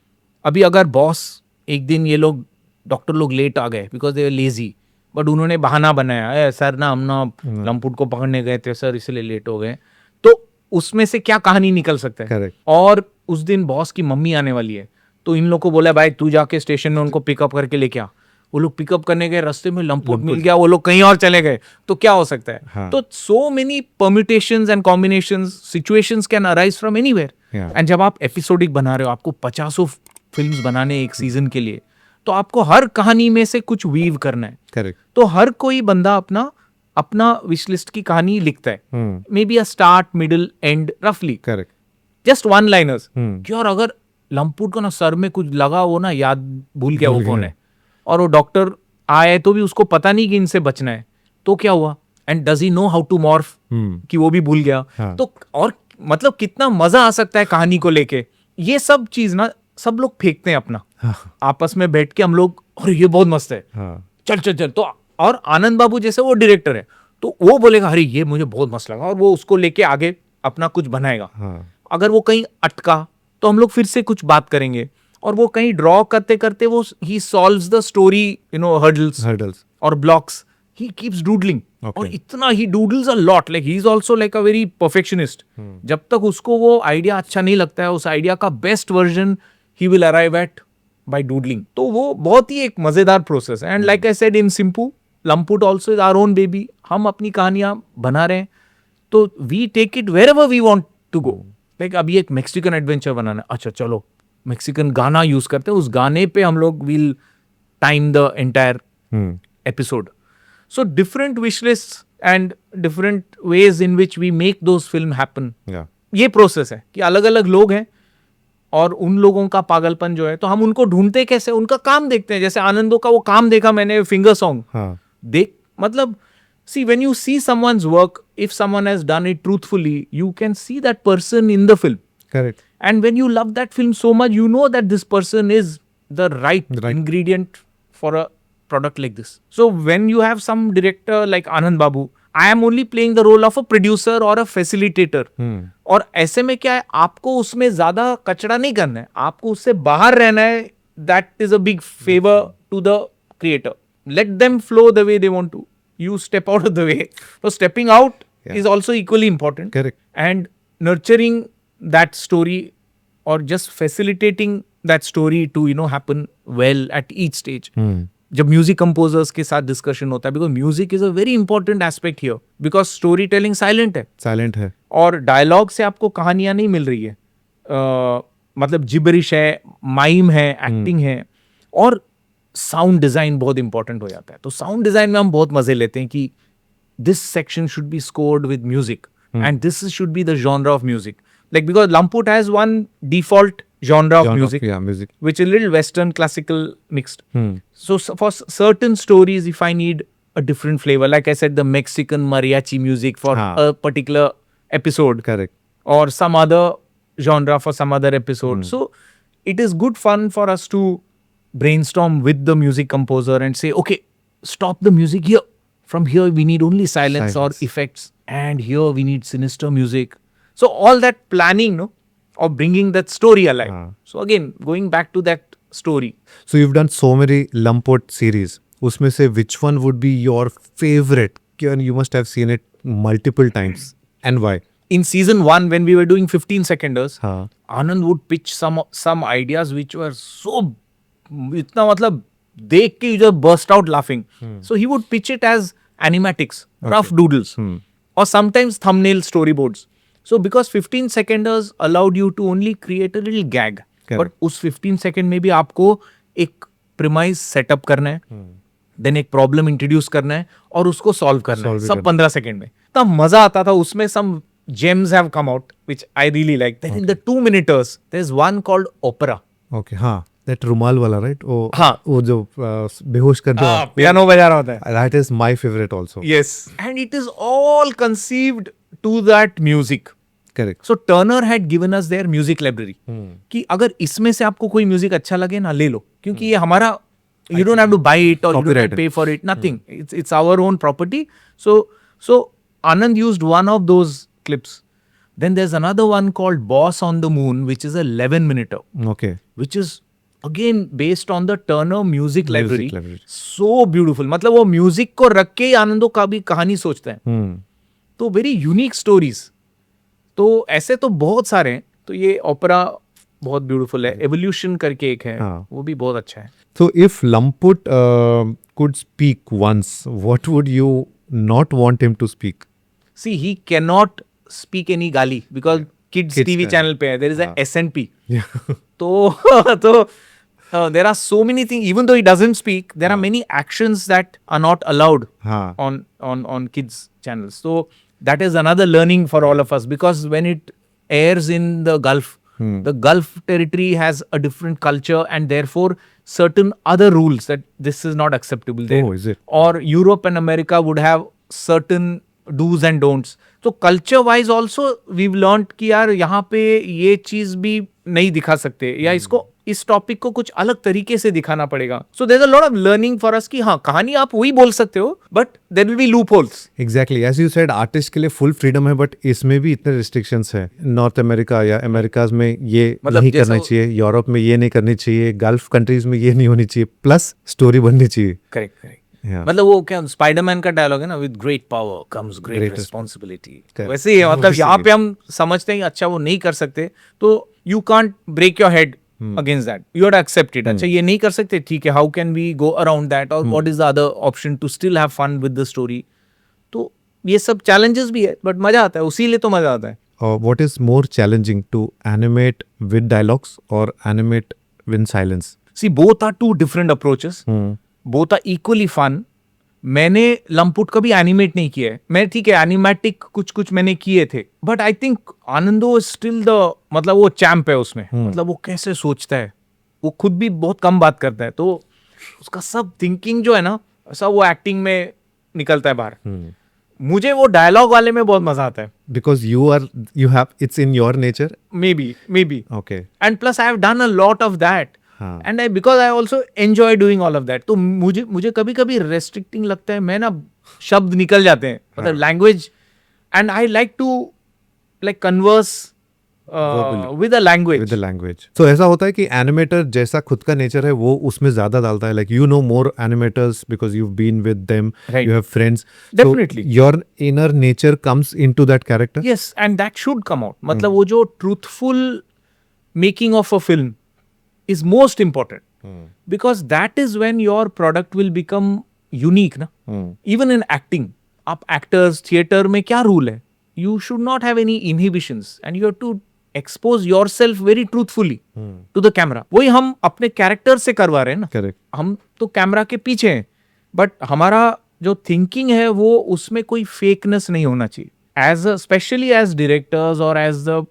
Speaker 3: अभी अगर बॉस एक दिन ये लोग डॉक्टर लोग लेट आ गए because they were lazy, but उन्होंने बहाना बनाया, सर ना हम ना लंपुट को पकड़ने गए थे सर, इसलिए लेट हो गए, तो उसमें से क्या कहानी निकल सकता है?
Speaker 1: Correct.
Speaker 3: और उस दिन बॉस की मम्मी आने वाली है, तो इन लोग को बोला भाई तू जाके स्टेशन में उनको पिकअप करके लेके आ। वो लोग पिकअप करने गए, रास्ते में लंपुट मिल गया, वो लोग कहीं और चले गए, तो क्या हो सकता है?
Speaker 1: हाँ.
Speaker 3: तो so many permutations and combinations, situations can arise from anywhere.
Speaker 1: Yeah.
Speaker 3: And जब आप एपिसोडिक बना रहे हो, आपको 50 फिल्म्स बनाने एक सीजन के लिए, तो आपको हर कहानी में से कुछ वीव करना है।
Speaker 1: करेक्ट।
Speaker 3: तो हर कोई बंदा अपना विश लिस्ट की कहानी लिखता है, may be a start middle and रफली,
Speaker 1: करेक्ट।
Speaker 3: जस्ट वन लाइनर्स
Speaker 1: हम्म।
Speaker 3: कि और अगर लंपुट को ना सर में कुछ लगा, वो ना याद भूल गया वो कौन है, और वो डॉक्टर आए तो भी उसको पता नहीं कि इनसे बचना है, तो क्या हुआ? And does he know how to morph, कि वो भी भूल गया।
Speaker 1: हाँ.
Speaker 3: तो और मतलब कितना मजा आ सकता है कहानी को लेके। ये सब चीज ना सब लोग फेंकते हैं अपना, आपस में बैठ के हम लोग, और ये बहुत मस्त है,
Speaker 1: हाँ.
Speaker 3: चल चल चल। तो और आनंद बाबू जैसे वो डायरेक्टर है, तो वो बोलेगा अरे ये मुझे बहुत मस्त लगा, और वो उसको लेके आगे अपना कुछ बनाएगा।
Speaker 1: हाँ.
Speaker 3: अगर वो कहीं अटका तो हम लोग फिर से कुछ बात करेंगे, और वो कहीं ड्रॉ करते करते वो he solves the story, hurdles और blocks, he keeps doodling.
Speaker 1: Okay.
Speaker 3: और इतना he doodles a lot, like he is also like a very perfectionist. जब तक उसको वो आइडिया अच्छा नहीं लगता है, उस आइडिया का best version he will arrive at by doodling. तो वो बहुत ही एक मजेदार प्रोसेस है। And like I said in Simpoo, Lamput also is our own baby. हम अपनी कहानियां बना रहे हैं, तो we take it wherever we want to go. Like अभी एक मैक्सिकन एडवेंचर बनाना है, अच्छा चलो मैक्सिकन गाना यूज करते हैं, उस गाने पे हम लोग will time the entire episode. So different wish lists and different ways in which we make those film happen.
Speaker 1: Yeah.
Speaker 3: ये प्रोसेस है कि अलग अलग लोग हैं, और उन लोगों का पागलपन जो है, तो हम उनको ढूंढते कैसे, उनका काम देखते हैं। जैसे आनंदो का वो काम देखा मैंने, फिंगर सॉन्ग
Speaker 1: हाँ.
Speaker 3: देख, मतलब see when you see someone's work, if someone has done it truthfully, you can see that person in the film.
Speaker 1: Correct.
Speaker 3: And when you love that film so much, you know that this person is the right
Speaker 1: Right.
Speaker 3: ingredient for a product like this. So when you have some director like Anand Babu, I am only playing the role of a producer or a facilitator. और ऐसे में क्या है, आपको उसमें ज्यादा कचरा नहीं करना है, आपको उससे बाहर रहना है। That is a big favor to the creator. Let them flow the way they want to. You step out of the way. So stepping out is also equally important.
Speaker 1: Correct.
Speaker 3: And nurturing that story, or just facilitating that story to happen well at each stage. जब music composers के साथ discussion होता है, because music is a very important aspect here, because story telling silent है, और dialogue से आपको कहानियां नहीं मिल रही है, मतलब जिबरिश है, माइम है, एक्टिंग है, और साउंड डिजाइन बहुत इंपॉर्टेंट हो जाता है। तो साउंड डिजाइन में हम बहुत मजे लेते हैं कि this section should be scored with music, and this should be the genre of music, like because Lamput has one default genre of music, which is a little western classical mixed. So for certain stories, if I need a different flavor, like I said, the Mexican mariachi music for a particular episode,
Speaker 1: correct,
Speaker 3: or some other genre for some other episode. So it is good fun for us to brainstorm with the music composer and say, okay, stop the music here. From here we need only silence or effects, and here we need sinister music. So all that planning, of bringing that story alive. So again, going back to that story.
Speaker 1: So you've done so many Lamput series. उसमें से which one would be your favorite? You must have seen it multiple times. And why?
Speaker 3: In season 1, when we were doing 15 seconders,
Speaker 1: हाँ.
Speaker 3: Anand would pitch some ideas which were so, इतना मतलब देख के you just burst out laughing. So he would pitch it as animatics, rough doodles, or sometimes thumbnail storyboards. So because 15 seconders allowed you to only create a little gag.
Speaker 1: Correct.
Speaker 3: But उस 15 second में भी आपको एक premise setup करना है, then एक problem introduce करना है, और उसको solve करना है, सब 15 second में। तब मजा आता था उसमें। Some gems have come out which I really like. Then in the 2-minuters, there's one called opera.
Speaker 1: Okay, हाँ, that रुमाल वाला, right?
Speaker 3: हाँ,
Speaker 1: वो जो बेहोश कर दो,
Speaker 3: पियानो बजा रहा होता है।
Speaker 1: That is my favorite also.
Speaker 3: Yes, and it is all conceived to that music.
Speaker 1: Correct.
Speaker 3: So Turner had given us their music library. कि अगर इसमें से आपको कोई म्यूजिक अच्छा लगे ना, ले लो, क्योंकि ये हमारा, you don't have to buy it or you don't have to pay for it, nothing. It's our own property. So Anand used one of those clips. Then there's another one called Boss on the Moon, which is a 11-minuter.
Speaker 1: Okay.
Speaker 3: Which is again based on the Turner music library.
Speaker 1: library.
Speaker 3: So beautiful. मतलब वो music को रख के ही आनंदो का भी कहानी सोचते हैं। तो वेरी यूनिक स्टोरीज। तो ऐसे तो बहुत सारे हैं। तो ये ओपेरा बहुत ब्यूटीफुल है, एवोल्यूशन करके एक है,
Speaker 1: हाँ।
Speaker 3: वो भी बहुत अच्छा है.
Speaker 1: So if Lamput could speak once, what would you not want him to speak?
Speaker 3: See, he cannot speak any गाली because kids
Speaker 1: Kids
Speaker 3: TV
Speaker 1: का
Speaker 3: channel पे है, there is a
Speaker 1: हाँ.
Speaker 3: SNP.
Speaker 1: Yeah.
Speaker 3: तो there are so many things, even though he doesn't speak, there are many actions that are not allowed
Speaker 1: हाँ.
Speaker 3: on kids channels. So that is another learning for all of us, because when it airs in the Gulf, the Gulf territory has a different culture and therefore certain other rules that this is not acceptable there.
Speaker 1: Oh, is it?
Speaker 3: Or Europe and America would have certain do's and don'ts. तो culture wise also we've learn कि यार यहाँ पे ये चीज भी नहीं दिखा सकते, या इसको इस टॉपिक को कुछ अलग तरीके से दिखाना पड़ेगा. So there is a lot of learning for us कि हाँ, कहानी आप वही बोल सकते हो but there will be loop holes.
Speaker 1: Exactly, as you said, artist के लिए फुल फ्रीडम है, बट इसमें भी इतने रिस्ट्रिक्शंस हैं. नॉर्थ अमेरिका या अमेरिकाज में ये
Speaker 3: मतलब
Speaker 1: नहीं
Speaker 3: जैसा
Speaker 1: करना चाहिए, यूरोप में ये नहीं करनी चाहिए, गल्फ कंट्रीज में ये नहीं होनी चाहिए, प्लस स्टोरी बननी चाहिए.
Speaker 3: करेक्ट.
Speaker 1: Yeah.
Speaker 3: मतलब वो क्या स्पाइडरमैन का डायलॉग है ना, with great power comes great
Speaker 1: Great
Speaker 3: responsibility.
Speaker 1: Correct.
Speaker 3: वैसे ही है, मतलब
Speaker 1: वैसे
Speaker 3: यहाँ
Speaker 1: ही
Speaker 3: पे हम समझते हैं अच्छा वो नहीं कर सकते, तो you can't break your head against that, you have to accept it. अच्छा ये नहीं कर सकते, ठीक है, how can we go around that, और what is the other option to still have fun with the story. तो ये सब चैलेंजेस भी है, बट मजा आता है, उसीलिए तो मजा आता है.
Speaker 1: What is more challenging, to animate with dialogues or animate with silence?
Speaker 3: See, both are two different approaches. Both are equally fun. मैंने लंपुट कभी एनिमेट नहीं किया है. मैं ठीक है एनिमेटिक कुछ मैंने किए थे, but I think Anando still the, मतलब वो चैंप है उसमें. मतलब वो कैसे सोचता है, वो खुद भी बहुत कम बात करता है, तो उसका सब थिंकिंग जो है ना, सब वो एक्टिंग में निकलता है बाहर. मुझे वो डायलॉग वाले में बहुत मजा आता है.
Speaker 1: Because you have, it's in your nature.
Speaker 3: Maybe
Speaker 1: Okay.
Speaker 3: And plus I have done a lot of that.
Speaker 1: हाँ.
Speaker 3: And I because I also enjoy doing all of that. तो मुझे कभी कभी रेस्ट्रिक्टिंग लगता है, मैं ना शब्द निकल जाते हैं, मतलब language, and I like to like converse with a language.
Speaker 1: With the language. So ऐसा होता है कि एनिमेटर जैसा खुद का नेचर है वो उसमें ज्यादा डालता है. Like you know more animators because you've been with them,
Speaker 3: Right.
Speaker 1: you have friends.
Speaker 3: Definitely.
Speaker 1: So your inner nature comes into that character.
Speaker 3: Yes, and that should come out. मतलब वो जो truthful making of a film is most important, because that is when your product will become unique ना. Even in acting, आप actors, theater में क्या rule है? You should not have any inhibitions and you have to expose yourself very truthfully to the camera. वही हम अपने character से करवा रहे हैं ना.
Speaker 1: Correct.
Speaker 3: हम तो कैमरा के पीछे हैं, बट हमारा जो थिंकिंग है वो उसमें कोई फेकनेस नहीं होना चाहिए. एज स्पेशली एज डायरेक्टर्स और as the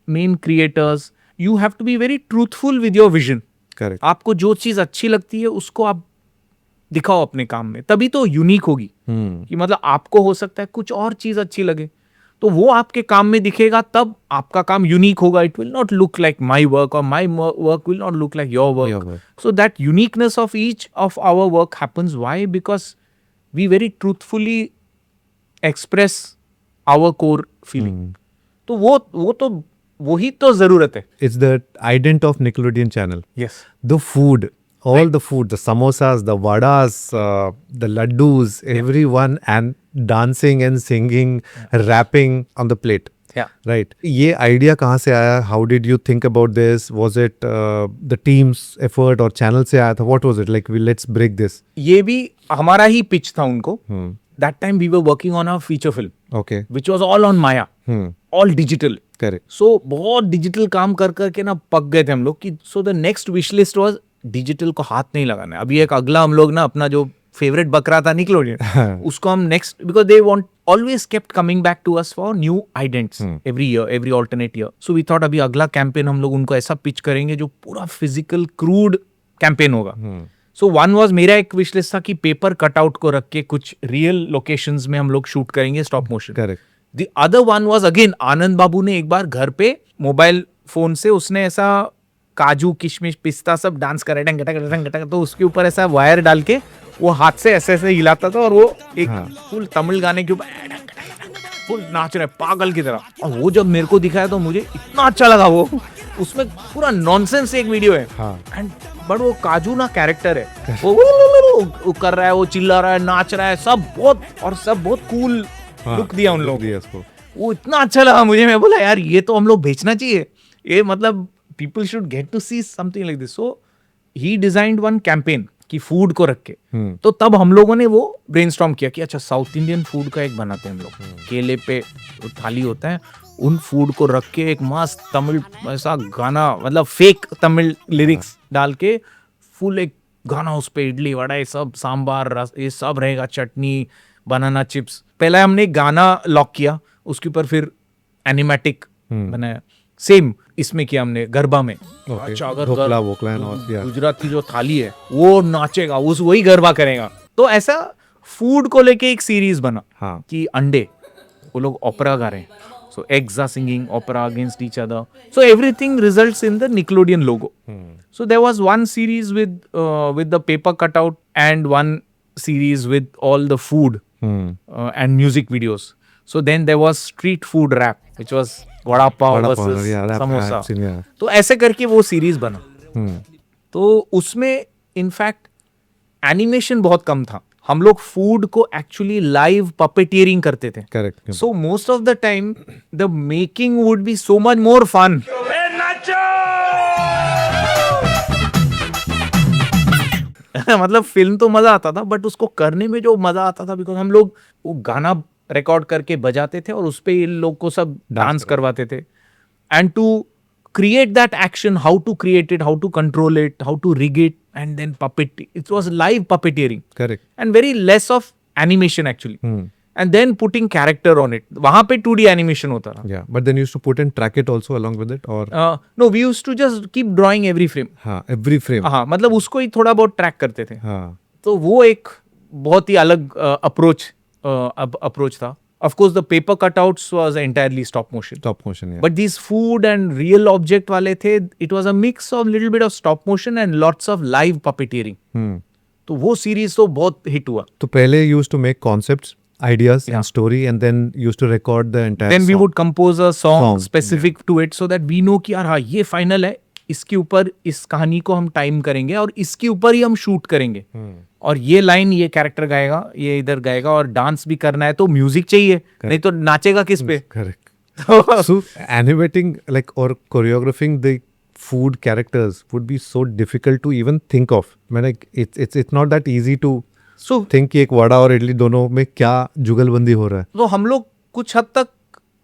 Speaker 3: main creators, you have to be very truthful with your vision.
Speaker 1: Correct.
Speaker 3: आपको जो चीज अच्छी लगती है उसको आप दिखाओ अपने काम में, तभी तो यूनिक होगी. कि मतलब आपको हो सकता है कुछ और चीज अच्छी लगे, तो वो आपके काम में दिखेगा, तब आपका काम यूनिक होगा. It will not look like my work, और my work will not look like your
Speaker 1: Your
Speaker 3: work.
Speaker 1: work.
Speaker 3: So that uniqueness of each of our work happens. Why? Because we very truthfully express our core feeling. तो वही तो जरूरत है.
Speaker 1: It's the ident of Nickelodeon channel.
Speaker 3: Yes.
Speaker 1: The food, all the food, the samosas, the vadas, the laddus, everyone, and dancing and singing, rapping on the plate.
Speaker 3: Yeah.
Speaker 1: Right. ये idea कहाँ से आया? How did you think about this? Was it the team's effort or channel से आया था? What was it? Like, let's break this.
Speaker 3: ये भी हमारा ही पिच था उनको. That time we were working on a feature film,
Speaker 1: Okay.
Speaker 3: which was all on Maya, all digital.
Speaker 1: Correct.
Speaker 3: So बहुत digital काम कर करके ना पक गए थे हम लोग कि so the next wish list was digital को हाथ नहीं लगाना है. अभी एक अगला हम लोग ना अपना जो फेवरेट बकरा था निकलोडियन, उसको हम next, because they want always kept coming back to us for new idents every year, every alternate year. So we thought अभी अगला कैंपेन हम लोग उनको ऐसा पिच करेंगे जो पूरा फिजिकल क्रूड कैंपेन होगा. सो वन वाज, मेरा एक विश लिस्ट था कि पेपर कटआउट को रख के कुछ रियल लोकेशंस में हम लोग शूट करेंगे stop motion.
Speaker 1: Correct.
Speaker 3: The other one was again, आनंद बाबू ने एक बार घर पे मोबाइल फोन से उसने ऐसा काजू किशमिश पिस्ता सब डांस करे टंग टंग टंग टंग, तो उसके ऊपर ऐसा वायर डाल के वो हाथ से ऐसे ऐसे हिलाता था, और वो एक फुल तमिल गाने के ऊपर फुल नाच रहा है पागल की तरह. और वो जब मेरे को दिखाया तो मुझे इतना अच्छा लगा. वो उसमें पूरा नॉनसेंस एक वीडियो है, एंड बट वो काजू ना कैरेक्टर है, वो कर रहा है, वो चिल्ला रहा है, नाच रहा है, सब बहुत कूल लुक दिया उन लोगों
Speaker 1: दिया
Speaker 3: को.
Speaker 1: इसको.
Speaker 3: वो इतना अच्छा लगा मुझे. मैं बोला यार ये तो हम लोग बेचना चाहिए. ये मतलब people should get to see something like this. So he designed one campaign कि फूड को रख के. तो तब हम लोगों ने वो ब्रेनस्टॉर्म किया कि अच्छा साउथ इंडियन फूड का एक बनाते हैं हम लोग. केले पे थाली होता है, उन फूड को रख के एक मस्त तमिल ऐसा गाना, मतलब फेक तमिल लिरिक्स डाल के फुल एक गाना, उस पे इडली वड़ा ये सब, सांबार रस ये सब रहेगा, चटनी, बनाना चिप्स. पहला हमने गाना लॉक किया, उसके ऊपर फिर एनिमेटिक बनाया. सेम इसमें किया हमने गरबा में. अच्छा अगर
Speaker 1: dhokla वोकला and all, yeah.
Speaker 3: Gujarati जो थाली है वो नाचेगा, उस वही गरबा करेगा. तो ऐसा फूड को लेके एक सीरीज बना.
Speaker 1: हाँ.
Speaker 3: कि अंडे, वो लोग ओपेरा गा रहे हैं, so eggs are singing opera against each other, so everything results in the Nickelodeon logo. So there was one series with the paper cutout and one series with all the food and music videos. So then there was street food rap which was vada pav
Speaker 1: Vada pav,
Speaker 3: versus
Speaker 1: yeah, that
Speaker 3: samosa.
Speaker 1: I've seen, yeah.
Speaker 3: तो ऐसे करके वो series बना. तो उसमें in fact animation बहुत कम था. हम लोग फूड को एक्चुअली लाइव पपेटियरिंग करते थे.
Speaker 1: Correct.
Speaker 3: So most of the time, the making would be so much more fun. मतलब फिल्म तो मजा आता था, बट उसको करने में जो मजा आता था, बिकॉज हम लोग वो गाना रिकॉर्ड करके बजाते थे और उस पे इन लोग को सब डांस करवाते थे. And to create that action, how to create it, how to control it, how to rig it, and then puppet. It was live puppeteering.
Speaker 1: Correct.
Speaker 3: And very less of animation actually. And then putting character on it. वहाँ पे 2D animation होता था.
Speaker 1: Yeah, but then you used to put and track it also along with it, or
Speaker 3: No, we used to just keep drawing every frame.
Speaker 1: हाँ, every frame.
Speaker 3: हाँ, मतलब उसको ही थोड़ा बहुत ट्रैक करते थे.
Speaker 1: हाँ.
Speaker 3: तो वो एक बहुत ही अलग अप्रोच था. Of course, the paper cutouts was entirely stop motion.
Speaker 1: Stop motion, yeah.
Speaker 3: But these food and real object वाले थे, it was a mix of little bit of stop motion and lots of live puppeteering. तो वो series तो बहुत hit हुआ.
Speaker 1: तो पहले you used to make concepts, ideas
Speaker 3: Yeah.
Speaker 1: and story, and then used to record the entire
Speaker 3: Then we
Speaker 1: song.
Speaker 3: would compose a song
Speaker 1: Song,
Speaker 3: specific to it so that we know कि यार हाँ ये final है, इसके ऊपर इस कहानी को हम टाइम करेंगे और इसके ऊपर ही हम शूट करेंगे. और ये लाइन ये कैरेक्टर गाएगा, ये इधर गाएगा, और डांस भी करना है तो म्यूजिक चाहिए, नहीं तो नाचेगा किस पे.
Speaker 1: Correct. So animating like or choreographing the food characters would be so difficult to even think of. मैंने it's not that easy to
Speaker 3: So
Speaker 1: think कि एक वड़ा और इडली दोनों में क्या जुगलबंदी हो रहा है.
Speaker 3: तो हम लोग कुछ हद तक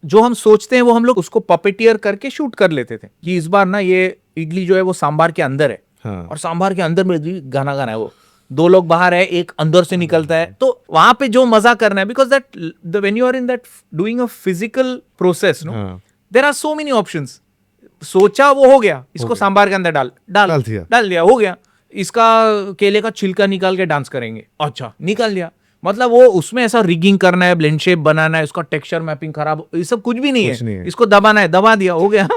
Speaker 3: जो हम सोचते हैं वो हम लोग उसको पपेटियर करके शूट कर लेते थे कि इस बार ना ये इडली जो है वो सांबार के अंदर है.
Speaker 1: हाँ.
Speaker 3: और सांबार के अंदर में भी गाना गाना है, वो दो लोग बाहर है, एक अंदर से निकलता है, तो वहां पे जो मजा करना है, because that when you are in that doing a physical process, no there are so many options. सोचा वो हो गया, इसको सांबार के अंदर डाल दिया हो गया. इसका केले का छिलका निकाल के डांस करेंगे, अच्छा निकाल दिया. मतलब वो उसमें ऐसा रिगिंग करना है, ब्लेंड शेप बनाना है, उसका टेक्सचर मैपिंग खराब, ये सब कुछ भी नहीं है. इसको दबाना है, दबा दिया, हो गया.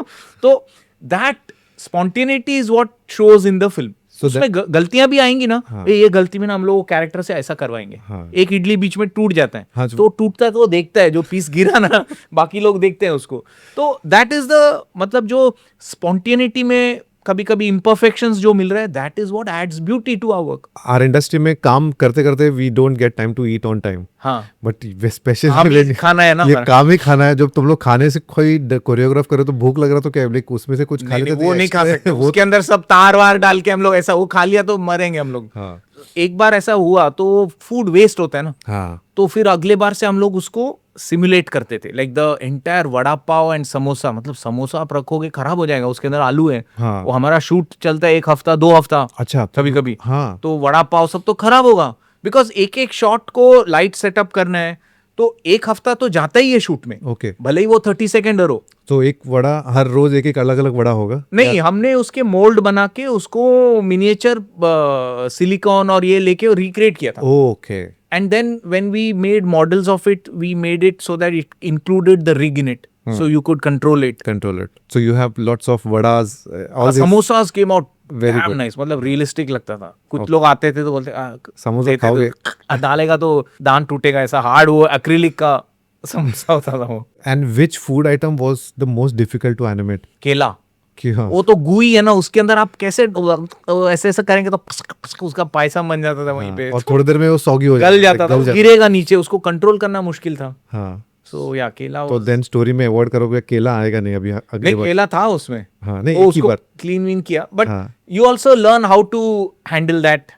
Speaker 3: तो that spontaneity is what shows in the film. उसमें गलतियां भी आएंगी ना. ये गलती में ना हम लोग कैरेक्टर से ऐसा करवाएंगे. एक इडली बीच में टूट जाता है, तो टूटता है तो वो देखता है, जो पीस गिरा ना बाकी लोग देखते हैं उसको. तो दैट इज द मतलब जो स्पॉन्टेनिटी में कभी कभी इम्परफेक्शंस जो मिल रहा है, that is what adds beauty to our work.
Speaker 1: Our industry में काम करते करते we don't get time to eat on time.
Speaker 3: हाँ,
Speaker 1: बट स्पेशली
Speaker 3: हमें खाना है ना,
Speaker 1: ये काम ही खाना है. जब तुम लोग खाने से कोई कोरियोग्राफ करे तो भूख लग रहा तो क्या लाइक उसमें से कुछ खा लेते थे.
Speaker 3: वो नहीं खा सकते, उसके अंदर सब तार वार डाल के हम लोग ऐसा वो खा लिया तो मरेंगे हम लोग.
Speaker 1: हाँ.
Speaker 3: एक बार ऐसा हुआ तो फूड वेस्ट होता है ना.
Speaker 1: हाँ.
Speaker 3: तो फिर अगले बार से हम लोग उसको सिमुलेट करते थे, like the entire vada pav and samosa. मतलब समोसा आप रखोगे खराब हो जाएगा, उसके अंदर आलू है.
Speaker 1: हाँ.
Speaker 3: वो हमारा शूट चलता है 1 हफ्ता 2 हफ्ता
Speaker 1: अच्छा.
Speaker 3: कभी कभी.
Speaker 1: हाँ.
Speaker 3: तो वड़ा पाव सब तो खराब होगा, बिकॉज एक एक शॉट को लाइट सेटअप करना है, तो 1 हफ्ता तो जाता ही है शूट में.
Speaker 1: ओके.
Speaker 3: भले ही वो 30 सेकेंड हो.
Speaker 1: तो एक वड़ा हर रोज एक एक अलग अलग वड़ा होगा.
Speaker 3: नहीं, हमने उसके मोल्ड बना के उसको मिनिएचर सिलिकॉन और ये लेके रिक्रिएट किया था.
Speaker 1: Okay.
Speaker 3: And then when we made models of it, we made it so that it included the rig in it. So you could control it.
Speaker 1: So you have lots of vadas. All this.
Speaker 3: Samosas came out
Speaker 1: Very
Speaker 3: damn
Speaker 1: good.
Speaker 3: nice. मतलब realistic लगता था. कुछ लोग आते थे तो बोलते
Speaker 1: समोसा
Speaker 3: देते
Speaker 1: खाओगे?
Speaker 3: तो डालेगा तो दांत टूटेगा, ऐसा हार्ड वो एक्रिलिक का समोसा होता था वो.
Speaker 1: And which food item was the most difficult to animate?
Speaker 3: केला.
Speaker 1: कि हाँ.
Speaker 3: वो तो गुई है ना, उसके अंदर आप कैसे ऐसे ऐसे करेंगे तो पसक पसक उसका पायसा बन जाता था वहीं पे.
Speaker 1: और थोड़ी देर में वो सॉगी हो
Speaker 3: गल जाता था, गिरेगा नीचे, उसको कंट्रोल करना मुश्किल था.
Speaker 1: हाँ.
Speaker 3: सो या केला
Speaker 1: तो देन स्टोरी में अवॉइड करोगे, केला आएगा नहीं अभी अगली
Speaker 3: नहीं
Speaker 1: बार।
Speaker 3: केला था उसमें,
Speaker 1: हाँ नहीं
Speaker 3: वो
Speaker 1: एक ही
Speaker 3: उसको
Speaker 1: बार।
Speaker 3: क्लीन वीन किया, बट
Speaker 1: हाँ।
Speaker 3: You also learn how to handle that,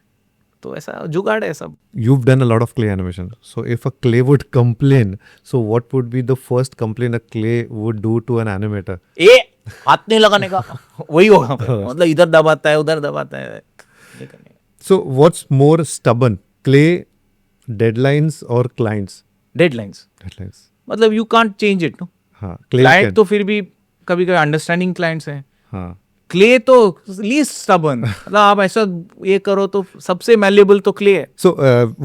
Speaker 3: तो ऐसा जुगाड़ है सब।
Speaker 1: You've done a lot of clay animation. So if a clay would complain, so what would be the first complaint a clay would do to an animator?
Speaker 3: ए हाथ नहीं लगाने का वही होगा, मतलब इधर दबाता है उधर दबाता है, ये करने का।
Speaker 1: So what's more stubborn, clay deadlines or clients?
Speaker 3: Deadlines,
Speaker 1: Deadlines.
Speaker 3: मतलब you can't change it no,
Speaker 1: हाँ clay
Speaker 3: क्लाइंट
Speaker 1: can.
Speaker 3: तो फिर भी कभी कभी अंडरस्टैंडिंग क्लाइंट्स हैं,
Speaker 1: हाँ
Speaker 3: क्ले तो लीस्ट स्टबर्न, मतलब आप ऐसा ये करो तो सबसे मैल्येबल तो क्ले है।
Speaker 1: So,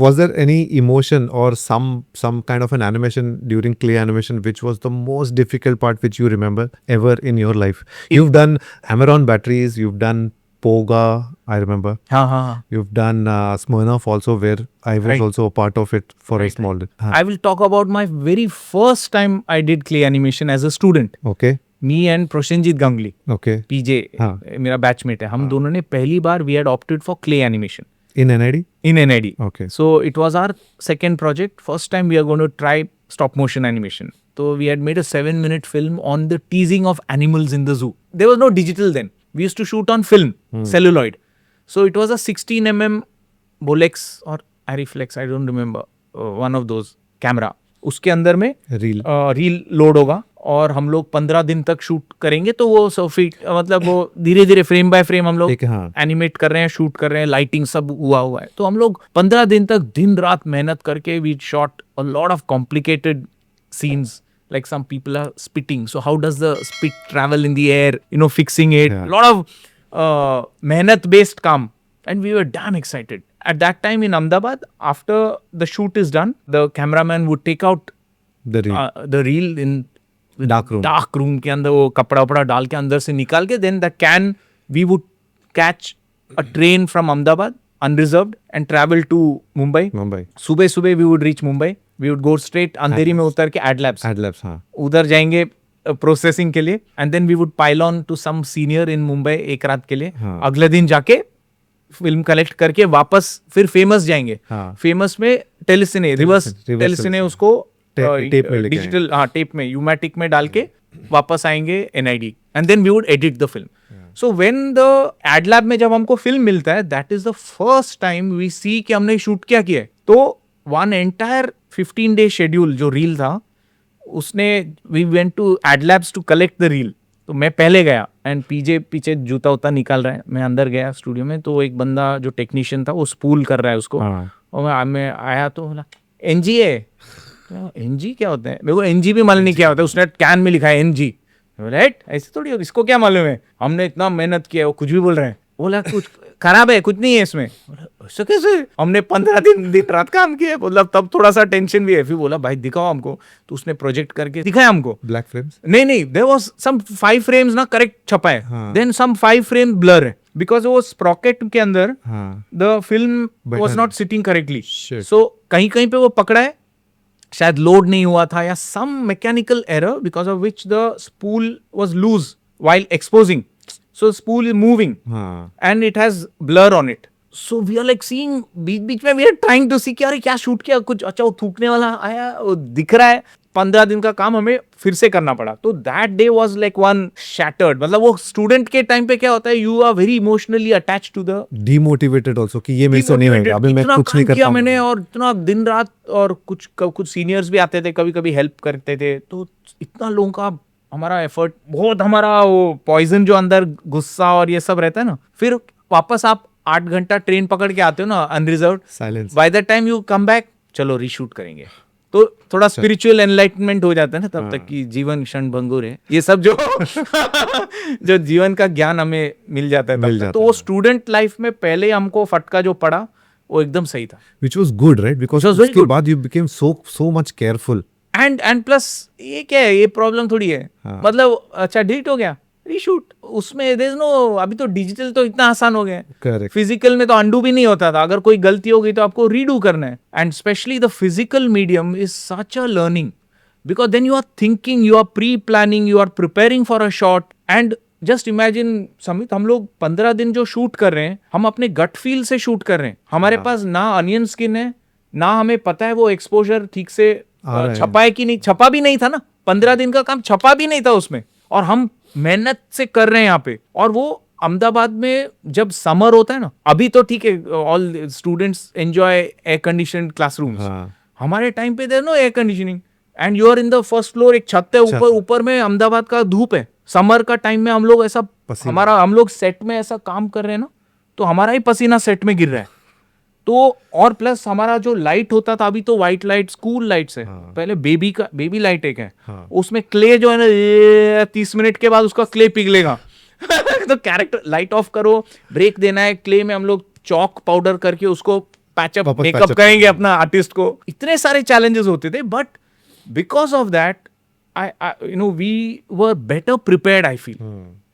Speaker 1: was there any emotion or some kind of an animation during clay animation which was the most difficult part which you remember ever in your life? You've done Amaron batteries, you've done Poga, I remember.
Speaker 3: हाँ हाँ हाँ,
Speaker 1: You've done Smirnoff also, where I was
Speaker 3: Right.
Speaker 1: also a part of it for a small. हाँ.
Speaker 3: I will talk about my very first time I did clay animation as a student.
Speaker 1: Okay,
Speaker 3: Me and Proshenjit Ganguly,
Speaker 1: okay.
Speaker 3: PJ,
Speaker 1: हाँ.
Speaker 3: मेरा batchmate है, हम दोनों ने पहली बार we had opted for clay animation
Speaker 1: In NID?
Speaker 3: in NID.
Speaker 1: Okay.
Speaker 3: So it was our second project. First time we are going to try stop motion animation. So we had made a 7-minute film on the teasing of animals in the zoo. There was no digital then. We used to shoot on film, celluloid. So it was a 16 mm Bolex or Ariflex, I don't remember, one of those camera. उसके अंदर में
Speaker 1: Reel.
Speaker 3: Reel load होगा और हम लोग 15 दिन तक shoot करेंगे, तो वो 100 फीट मतलब वो धीरे धीरे फ्रेम बाय फ्रेम हम लोग
Speaker 1: एक, हाँ.
Speaker 3: एनिमेट कर रहे हैं, शूट कर रहे हैं, लाइटिंग सब हुआ है। तो हम लोग 15 दिन तक दिन रात मेहनत करके we shot a lot of complicated scenes, like some people are spitting, so how does the spit travel in the air, you know, fixing it,
Speaker 1: Yeah.
Speaker 3: lot of mehnat based काम, and we were damn excited at that time in Ahmedabad. After the shoot is done, the cameraman would take out
Speaker 1: The reel.
Speaker 3: the reel in
Speaker 1: Dark room.
Speaker 3: के अंदर वो कपड़ा वपड़ा डाल के अंदर से निकाल के, then the can we would catch a train from Ahmedabad unreserved and travel to Mumbai.
Speaker 1: Mumbai.
Speaker 3: सुबह सुबह we would reach Mumbai, we would go straight अंधेरी में उतर के ad labs,
Speaker 1: Ad labs, हाँ.
Speaker 3: उधर जाएंगे प्रोसेसिंग के लिए, and then we would pile on to some senior in Mumbai एक रात के लिए,
Speaker 1: हाँ.
Speaker 3: अगले दिन जाके फिल्म कलेक्ट करके वापस फिर फेमस जाएंगे,
Speaker 1: हाँ.
Speaker 3: फेमस में टेलीसिने रिवर्स टेलीसिने उसको
Speaker 1: टेप में लेके
Speaker 3: डिजिटल हाँ टेप में यूमैटिक में डाल के वापस आएंगे NID, and then we would edit the film. So when the ad lab में जब हमको फिल्म मिलता है, that is the first time we see कि हमने शूट क्या किया है. तो वन एंटायर 15-day शेड्यूल जो रील था उसने we went to ad labs to collect the reel. तो मैं पहले गया एंड पीछे पीछे जूता उता निकाल रहा है, मैं अंदर गया स्टूडियो में, तो एक बंदा जो टेक्नीशियन था वो स्पूल कर रहा है उसको,
Speaker 1: हाँ.
Speaker 3: और मैं आया तो बोला एनजी है. एनजी क्या होता है, मेरे को एनजी भी मालूम नहीं क्या होता है, उसने कैन में लिखा है एनजी. राइट, ऐसे थोड़ी होता, इसको क्या मालूम है, हमने इतना मेहनत किया है, वो कुछ भी बोल रहे हैं. बोला कुछ खराब है, कुछ नहीं है इसमें. ऐसा कैसे, हमने 15 दिन रात काम किया है, मतलब तब थोड़ा सा टेंशन भी है. फिर बोला भाई दिखाओ हमको, तो उसने प्रोजेक्ट करके दिखाया हमको.
Speaker 1: Black frames.
Speaker 3: नहीं देयर वाज सम 5 फ्रेम्स ना करेक्ट छपा है,
Speaker 1: हाँ.
Speaker 3: देन सम 5 फ्रेम ब्लर है, बिकॉज वो स्प्रॉकेट के अंदर
Speaker 1: हाँ.
Speaker 3: द फिल्म
Speaker 1: बैठा
Speaker 3: वाज
Speaker 1: नहीं.
Speaker 3: Not sitting correctly.
Speaker 1: Shit.
Speaker 3: सो कहीं कहीं पे वो पकड़ा है, शायद लोड नहीं हुआ था या some mechanical error because of which the spool was loose while exposing. So spool is moving
Speaker 1: हाँ.
Speaker 3: and it has blur on it. So we are like seeing बीच बीच में we are trying to see कि अरे क्या shoot किया कुछ, अच्छा वो थूकने वाला आया वो दिख रहा है. 15 दिन का काम हमें फिर से करना पड़ा. तो that day was like one shattered. मतलब वो स्टूडेंट के टाइम पे क्या होता है, you are very emotionally attached to the
Speaker 1: Demotivated also कि ये मेरे से नहीं होगा, अभी मैं
Speaker 3: इतना
Speaker 1: कुछ नहीं
Speaker 3: काम
Speaker 1: कर
Speaker 3: किया
Speaker 1: पाऊंगा.
Speaker 3: मैंने, और इतना दिन रात, और कुछ सीनियर्स भी आते थे कभी कभी हेल्प करते थे. तो इतना लोगों का हमारा एफर्ट, बहुत हमारा वो पॉइजन जो अंदर गुस्सा और ये सब रहता है ना, फिर वापस आप 8 घंटा ट्रेन पकड़ के आते हो ना अनरिजर्व,
Speaker 1: Silence.
Speaker 3: By the time you come back, चलो रीशूट करेंगे. तो थोड़ा स्पिरिचुअल एनलाइटमेंट हो जाता है ना तब तक कि जीवन क्षण भंगुर है, ये सब जो जो जीवन का ज्ञान हमें मिल जाता है तब
Speaker 1: मिल
Speaker 3: तक.
Speaker 1: जाता
Speaker 3: तो वो स्टूडेंट लाइफ में पहले हमको फटका जो पड़ा वो एकदम सही था.
Speaker 1: Which was good, right? Because
Speaker 3: Which was very
Speaker 1: उसके
Speaker 3: good.
Speaker 1: बाद you became so much careful.
Speaker 3: And plus ये क्या है, ये प्रॉब्लम थोड़ी है.
Speaker 1: हाँ.
Speaker 3: मतलब अच्छा डिलीट हो गया, रीशूट, उसमें देयर इज नो, अभी तो डिजिटल तो इतना आसान हो गया.
Speaker 1: Correct.
Speaker 3: फिजिकल में तो अंडू भी नहीं होता था, अगर कोई गलती हो गई तो आपको रीडू करना है. And specially the physical medium is such a learning, because then you are thinking, you are pre planning, you are preparing for a shot. And just imagine Samit, हम लोग 15 दिन जो शूट कर रहे हैं, हम अपने गट फील से शूट कर रहे हैं. हमारे पास ना अनियन स्किन है, ना हमें पता है वो एक्सपोजर ठीक से
Speaker 1: आ रहा है।
Speaker 3: छपा है कि नहीं, छपा भी नहीं था ना, 15 दिन का काम छपा भी नहीं था उसमें, और हम मेहनत से कर रहे हैं यहाँ पे। और वो अहमदाबाद में जब समर होता है ना, अभी तो ठीक है, all students enjoy air conditioned classrooms,
Speaker 1: हाँ।
Speaker 3: हमारे टाइम पे there no air conditioning and you are in the first floor, एक छत है ऊपर, ऊपर में अहमदाबाद का धूप है, समर का टाइम में हम लोग ऐसा हम लोग सेट में ऐसा काम कर रहे हैं ना, तो हमारा ही पसीना सेट में गिर रहा है। तो और प्लस हमारा जो लाइट होता था, अभी तो व्हाइट लाइट स्कूल लाइट्स है, पहले बेबी लाइट एक है, उसमें क्ले जो है ना 30 मिनट के बाद उसका क्ले पिघलेगा तो कैरेक्टर लाइट ऑफ करो, ब्रेक देना है, क्ले में हम लोग चौक पाउडर करके उसको पैचअप मेकअप करेंगे अपना आर्टिस्ट को। इतने सारे चैलेंजेस होते थे, but because of that we were better prepared I feel.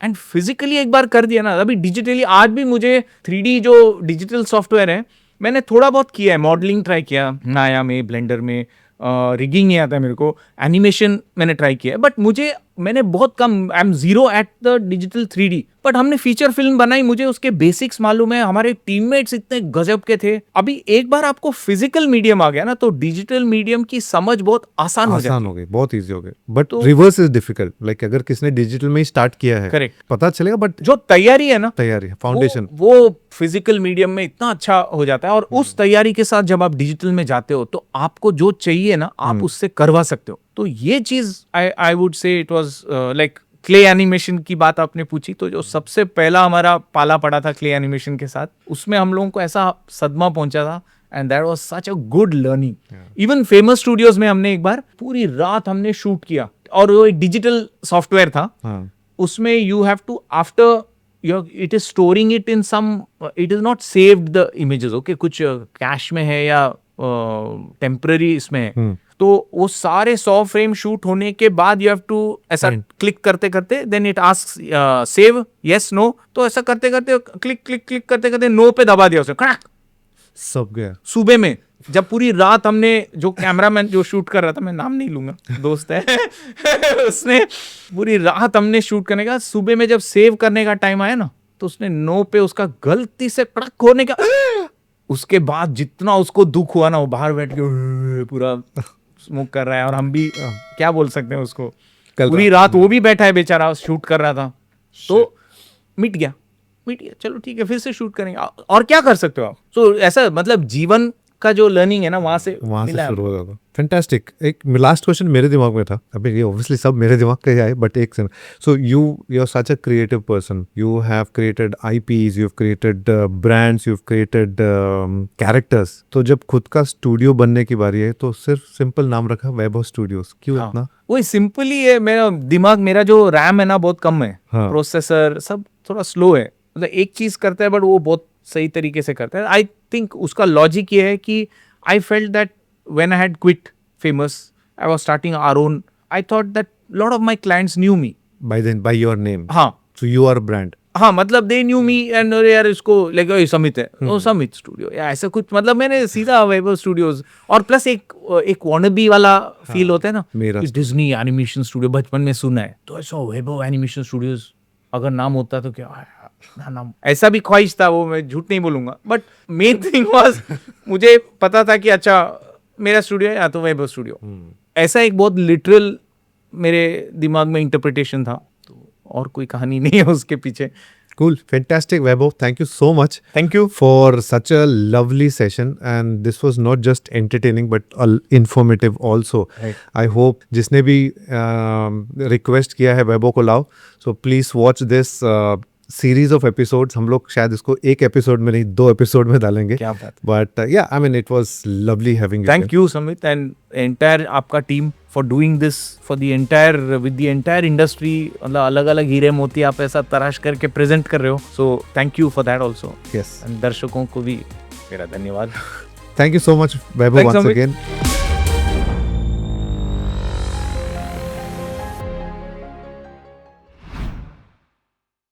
Speaker 3: And physically एक बार कर दिया ना, अभी डिजिटली आज भी मुझे 3D जो डिजिटल सॉफ्टवेयर है मैंने थोड़ा बहुत किया है, मॉडलिंग ट्राई किया नाया में, ब्लेंडर में, रिगिंग नहीं आता है मेरे को, एनिमेशन मैंने ट्राई किया है, बट मैंने बहुत कम, I am zero at the digital 3D। But हमने फीचर फिल्म बनाई, मुझे उसके बेसिक्स मालूम है, हमारे टीममेट्स इतने गजब के थे। अभी एक बार आपको फिजिकल मीडियम आ गया ना, तो डिजिटल मीडियम की समझ बहुत आसान हो
Speaker 1: गई, बहुत इजी हो गई। But reverse is difficult, like अगर किसने डिजिटल में ही स्टार्ट किया है,
Speaker 3: करेक्ट,
Speaker 1: पता चलेगा, बट
Speaker 3: जो तैयारी है ना,
Speaker 1: तैयारी है, फाउंडेशन
Speaker 3: वो फिजिकल मीडियम में इतना अच्छा हो जाता है। और उस तैयारी के साथ जब आप डिजिटल में जाते हो तो आपको जो चाहिए ना, आप उससे करवा सकते हो। तो ये चीज I would say it was like clay animation की बात आपने पूछी, तो जो सबसे पहला हमारा पाला पड़ा था क्ले एनिमेशन के साथ, उसमें हम लोगों को ऐसा सदमा पहुंचा था, and that was such a good learning. Even famous studios में हमने एक बार पूरी रात हमने शूट किया, और वो एक डिजिटल सॉफ्टवेयर था, उसमें you have to after it is storing it in some, it is not saved the images, okay, कुछ कैश में है या टेम्पररी इसमें है, तो वो सारे 100 फ्रेम शूट होने के बाद यू हैव टू ऐसा क्लिक करते करते, then it asks save yes no, तो ऐसा करते करते क्लिक क्लिक क्लिक करते करते नो पे दबा दिया उसने, क्रैक
Speaker 1: सब गया।
Speaker 3: सुबह में जब पूरी रात हमने, जो कैमरामैन जो शूट कर रहा था, मैं नाम नहीं लूंगा, दोस्त है उसने पूरी रात हमने शूट करने का, सुबह में जब सेव करने का टाइम आया ना, तो उसने नो पे उसका गलती से कड़क होने का, उसके बाद जितना उसको दुख हुआ ना, वो बाहर बैठ के पूरा स्मोक कर रहा है, और हम भी क्या बोल सकते हैं उसको, पूरी रात वो भी बैठा है बेचारा, शूट कर रहा था, तो मिट गया, चलो ठीक है, फिर से शूट करेंगे, और क्या कर सकते हो आप। तो ऐसा मतलब जीवन का जो लर्निंग है ना, वहां से
Speaker 1: शुरू हो जाता। फैंटास्टिक। एक लास्ट क्वेश्चन मेरे दिमाग में था, अभी ये ऑब्वियसली सब मेरे दिमाग का ही आए, बट एक second, so you are such a creative person, you have created IPs, you have created brands, you have created characters, तो जब खुद का स्टूडियो बनने की बारी है तो सिर्फ सिंपल नाम रखा वैभव स्टूडियोज, क्यों इतना?
Speaker 3: वही सिंपल ही है, मेरा दिमाग, मेरा जो रैम है ना बहुत कम है, प्रोसेसर सब थोड़ा स्लो है, मतलब एक चीज करता है बट वो बहुत सही तरीके से करता है। आई थिंक उसका लॉजिक ये है कि I felt that when I had quit famous, I was starting our own, I thought that lot of my clients knew me by your name, हाँ, सो यू आर ब्रांड, हाँ, मतलब they knew me, and यार इसको like समित है, वो समित studio या ऐसा कुछ, मतलब मैंने सीधा वैभव स्टूडियोज, और प्लस एक वानबी वाला फील होता है ना, डिज्नी एनिमेशन स्टूडियो बचपन में सुना है, तो ऐसा वैभव एनिमेशन स्टूडियोज अगर नाम होता तो क्या है नाम, ऐसा भी ख्वाहिश था, वो मैं झूठ नहीं बोलूंगा, बट मेन थिंग वाज मुझे पता था कि अच्छा मेरा स्टूडियो है या तो वैभव स्टूडियो, ऐसा एक बहुत लिटरल मेरे दिमाग में इंटरप्रिटेशन था, तो और कोई कहानी नहीं है उसके पीछे।
Speaker 1: Cool, fantastic, Vaibhav. Thank you so much.
Speaker 3: Thank you
Speaker 1: for such a lovely session, and this was not just entertaining but informative also.
Speaker 3: Right.
Speaker 1: I hope जिसने भी request किया है वैभव को लाओ, so please watch this series of episodes. हम लोग शायद इसको एक एपिसोड में नहीं 2 एपिसोड में डालेंगे.
Speaker 3: क्या बात.
Speaker 1: But yeah, I mean it was lovely having you.
Speaker 3: Thank you Samit and entire आपका team for doing this for the entire with the entire industry. मतलब अलग अलग हीरे मोती आप ऐसा तराश करके प्रेजेंट कर रहे हो. So thank you for that also.
Speaker 1: Yes.
Speaker 3: And दर्शकों को भी मेरा धन्यवाद.
Speaker 1: Thank you so much Vaibhav once
Speaker 3: Samit.
Speaker 1: again.